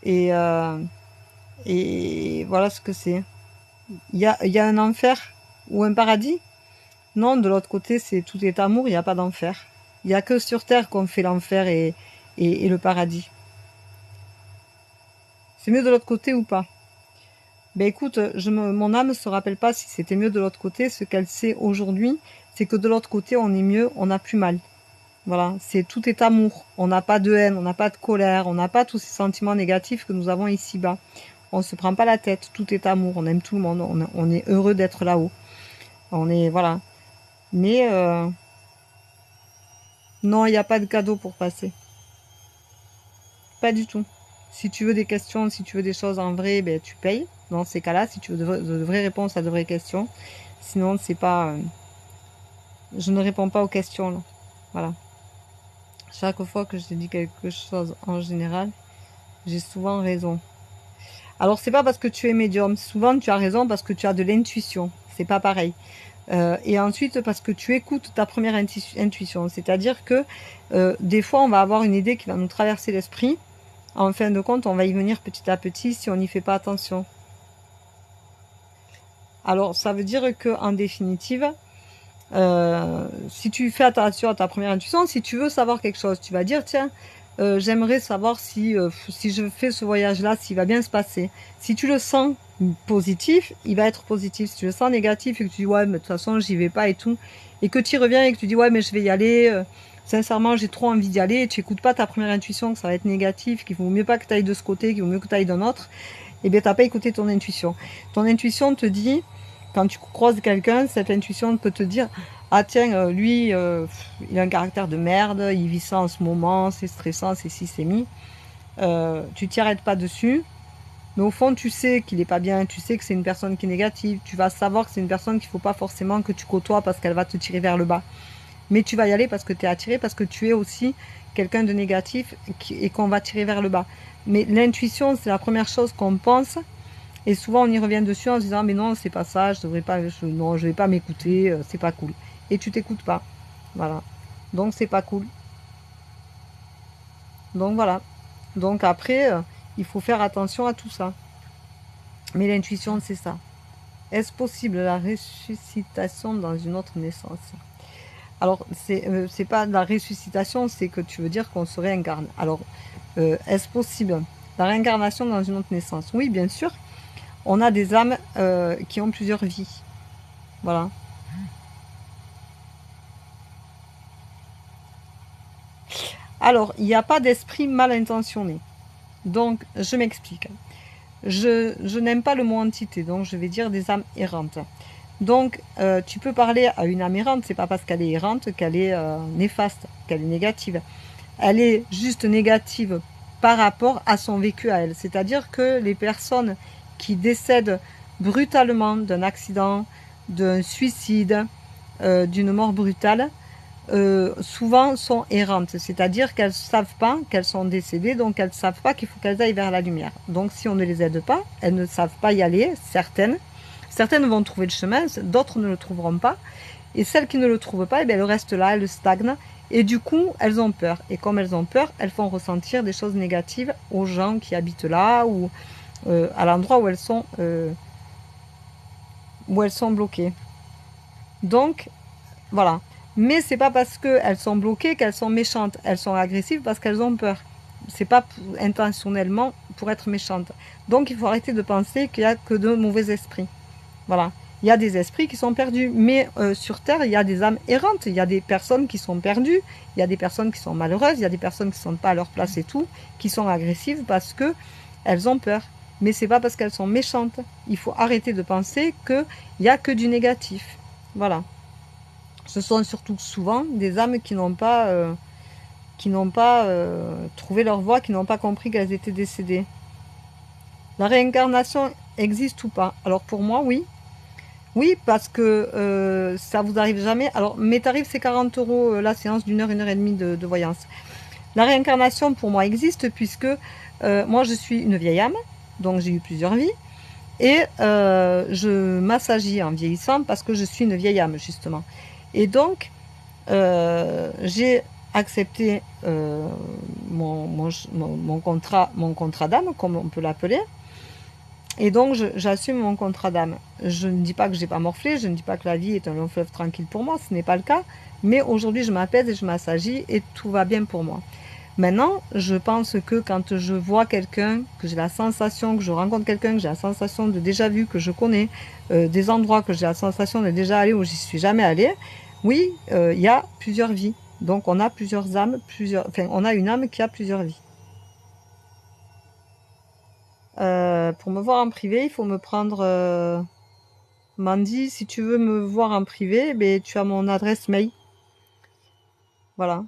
Et voilà ce que c'est. Il y a un enfer ou un paradis? Non, de l'autre côté, c'est tout est amour, il n'y a pas d'enfer. Il n'y a que sur Terre qu'on fait l'enfer et le paradis. C'est mieux de l'autre côté ou pas? Ben écoute, mon âme se rappelle pas si c'était mieux de l'autre côté. Ce qu'elle sait aujourd'hui, c'est que de l'autre côté, on est mieux, on n'a plus mal. Voilà, c'est tout est amour. On n'a pas de haine, on n'a pas de colère, on n'a pas tous ces sentiments négatifs que nous avons ici-bas. On se prend pas la tête, tout est amour, on aime tout le monde, on est heureux d'être là-haut. On est, voilà. Mais non, il n'y a pas de cadeau pour passer. Pas du tout. Si tu veux des questions, si tu veux des choses en vrai, ben, tu payes. Dans ces cas-là, si tu veux de vraies réponses à de vraies questions. Sinon, c'est pas... je ne réponds pas aux questions, là. Voilà. Chaque fois que je te dis quelque chose en général, j'ai souvent raison. Alors, c'est pas parce que tu es médium. Souvent, tu as raison parce que tu as de l'intuition. C'est pas pareil. Et ensuite, parce que tu écoutes ta première intuition. C'est-à-dire que des fois, on va avoir une idée qui va nous traverser l'esprit. En fin de compte, on va y venir petit à petit si on n'y fait pas attention. Alors, ça veut dire que, en définitive, si tu fais attention à ta première intuition, si tu veux savoir quelque chose, tu vas dire, tiens, j'aimerais savoir si je fais ce voyage-là, s'il va bien se passer. Si tu le sens positif, il va être positif. Si tu le sens négatif et que tu dis, ouais, mais de toute façon, j'y vais pas et tout, et que tu y reviens et que tu dis, ouais, mais je vais y aller, sincèrement, j'ai trop envie d'y aller, et tu écoutes pas ta première intuition, que ça va être négatif, qu'il vaut mieux pas que tu ailles de ce côté, qu'il vaut mieux que tu ailles d'un autre, et bien, t'as pas écouté ton intuition. Ton intuition te dit, quand tu croises quelqu'un, cette intuition peut te dire, ah tiens, lui, il a un caractère de merde, il vit ça en ce moment, c'est stressant, c'est ci, c'est mi. Tu t'y arrêtes pas dessus, mais au fond, tu sais qu'il est pas bien, tu sais que c'est une personne qui est négative, tu vas savoir que c'est une personne qu'il faut pas forcément que tu côtoies parce qu'elle va te tirer vers le bas. Mais tu vas y aller parce que tu es attiré, parce que tu es aussi quelqu'un de négatif et qu'on va tirer vers le bas. Mais l'intuition, c'est la première chose qu'on pense. Et souvent, on y revient dessus en se disant, mais non, c'est pas ça, non, je vais pas m'écouter, c'est pas cool. Et tu t'écoutes pas. Voilà. Donc, c'est pas cool. Donc, voilà. Donc, après, il faut faire attention à tout ça. Mais l'intuition, c'est ça. Est-ce possible la ressuscitation dans une autre naissance? Alors, c'est pas de la ressuscitation, c'est que tu veux dire qu'on se réincarne. Alors, est-ce possible la réincarnation dans une autre naissance? Oui, bien sûr. On a des âmes qui ont plusieurs vies. Voilà. Alors, il n'y a pas d'esprit mal intentionné. Donc, je m'explique. Je n'aime pas le mot entité, donc je vais dire des âmes errantes. Donc, tu peux parler à une âme errante, c'est pas parce qu'elle est errante qu'elle est néfaste, qu'elle est négative. Elle est juste négative par rapport à son vécu à elle. C'est-à-dire que les personnes qui décèdent brutalement d'un accident, d'un suicide, d'une mort brutale, souvent sont errantes, c'est-à-dire qu'elles ne savent pas qu'elles sont décédées, donc elles ne savent pas qu'il faut qu'elles aillent vers la lumière. Donc si on ne les aide pas, elles ne savent pas y aller, certaines vont trouver le chemin, d'autres ne le trouveront pas, et celles qui ne le trouvent pas, eh bien, elles restent là, elles stagnent, et du coup elles ont peur, et comme elles ont peur, elles font ressentir des choses négatives aux gens qui habitent là, ou à l'endroit où elles sont bloquées. Donc voilà. Mais c'est pas parce qu'elles sont bloquées qu'elles sont méchantes. Elles sont agressives parce qu'elles ont peur. C'est pas intentionnellement pour être méchantes. Donc il faut arrêter de penser qu'il n'y a que de mauvais esprits. Voilà. Il y a des esprits qui sont perdus. Mais sur Terre, il y a des âmes errantes. Il y a des personnes qui sont perdues. Il y a des personnes qui sont malheureuses. Il y a des personnes qui ne sont pas à leur place et tout. Qui sont agressives parce qu'elles ont peur. Mais c'est pas parce qu'elles sont méchantes. Il faut arrêter de penser qu'il n'y a que du négatif. Voilà. Ce sont surtout souvent des âmes qui n'ont pas, trouvé leur voie, qui n'ont pas compris qu'elles étaient décédées. La réincarnation existe ou pas? Alors pour moi, oui. Oui, parce que ça vous arrive jamais. Alors mes tarifs, c'est 40 € la séance d'une heure, 1h30 de voyance. La réincarnation, pour moi, existe puisque moi, je suis une vieille âme, donc j'ai eu plusieurs vies. Et je m'assagis en vieillissant parce que je suis une vieille âme, justement. Et donc, j'ai accepté mon contrat d'âme, comme on peut l'appeler. Et donc, j'assume mon contrat d'âme. Je ne dis pas que j'ai pas morflé, je ne dis pas que la vie est un long fleuve tranquille pour moi, ce n'est pas le cas. Mais aujourd'hui, je m'apaise et je m'assagis et tout va bien pour moi. Maintenant, je pense que quand je vois quelqu'un, que j'ai la sensation, que je rencontre quelqu'un, que j'ai la sensation de déjà vu, que je connais, des endroits que j'ai la sensation de déjà aller où j'y suis jamais allée, Oui, il y a plusieurs vies. Donc on a plusieurs âmes, enfin on a une âme qui a plusieurs vies. Pour me voir en privé, il faut me prendre Mandy, si tu veux me voir en privé, ben, tu as mon adresse mail. Voilà.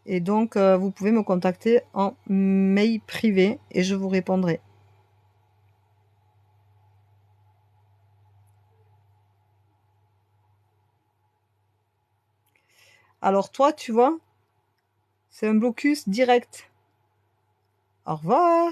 Et donc, vous pouvez me contacter en mail privé et je vous répondrai. Alors toi, tu vois, c'est un blocus direct. Au revoir.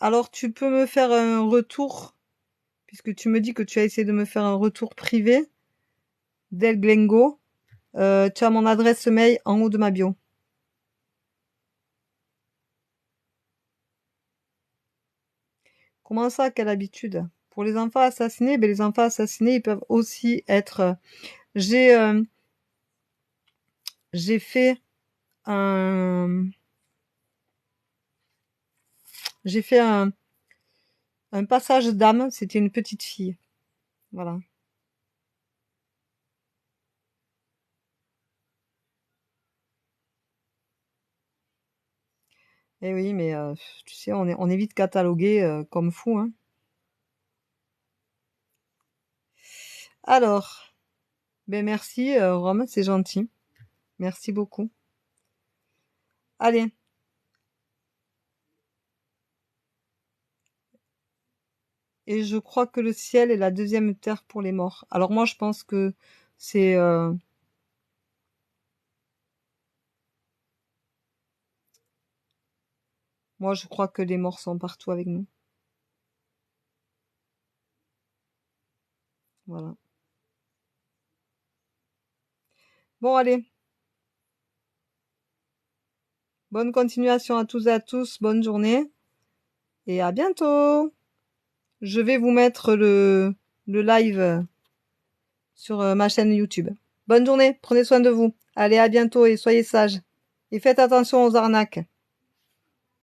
Alors tu peux me faire un retour, puisque tu me dis que tu as essayé de me faire un retour privé d'El Glengo. Tu as mon adresse mail en haut de ma bio. Comment ça, quelle habitude? Pour les enfants assassinés, ben les enfants assassinés, ils peuvent aussi être. J'ai euh, j'ai fait un j'ai fait un passage d'âme. C'était une petite fille. Voilà. Eh oui, mais tu sais, on est vite catalogué comme fou, hein. Alors, ben merci Rome, c'est gentil. Merci beaucoup. Allez, et je crois que le ciel est la deuxième terre pour les morts. Alors moi, je pense que c'est moi, je crois que les morts sont partout avec nous. Voilà. Bon, allez, bonne continuation à tous et à tous, bonne journée et à bientôt. Je vais vous mettre le live sur ma chaîne YouTube. Bonne journée, prenez soin de vous. Allez, à bientôt et soyez sages. Et faites attention aux arnaques.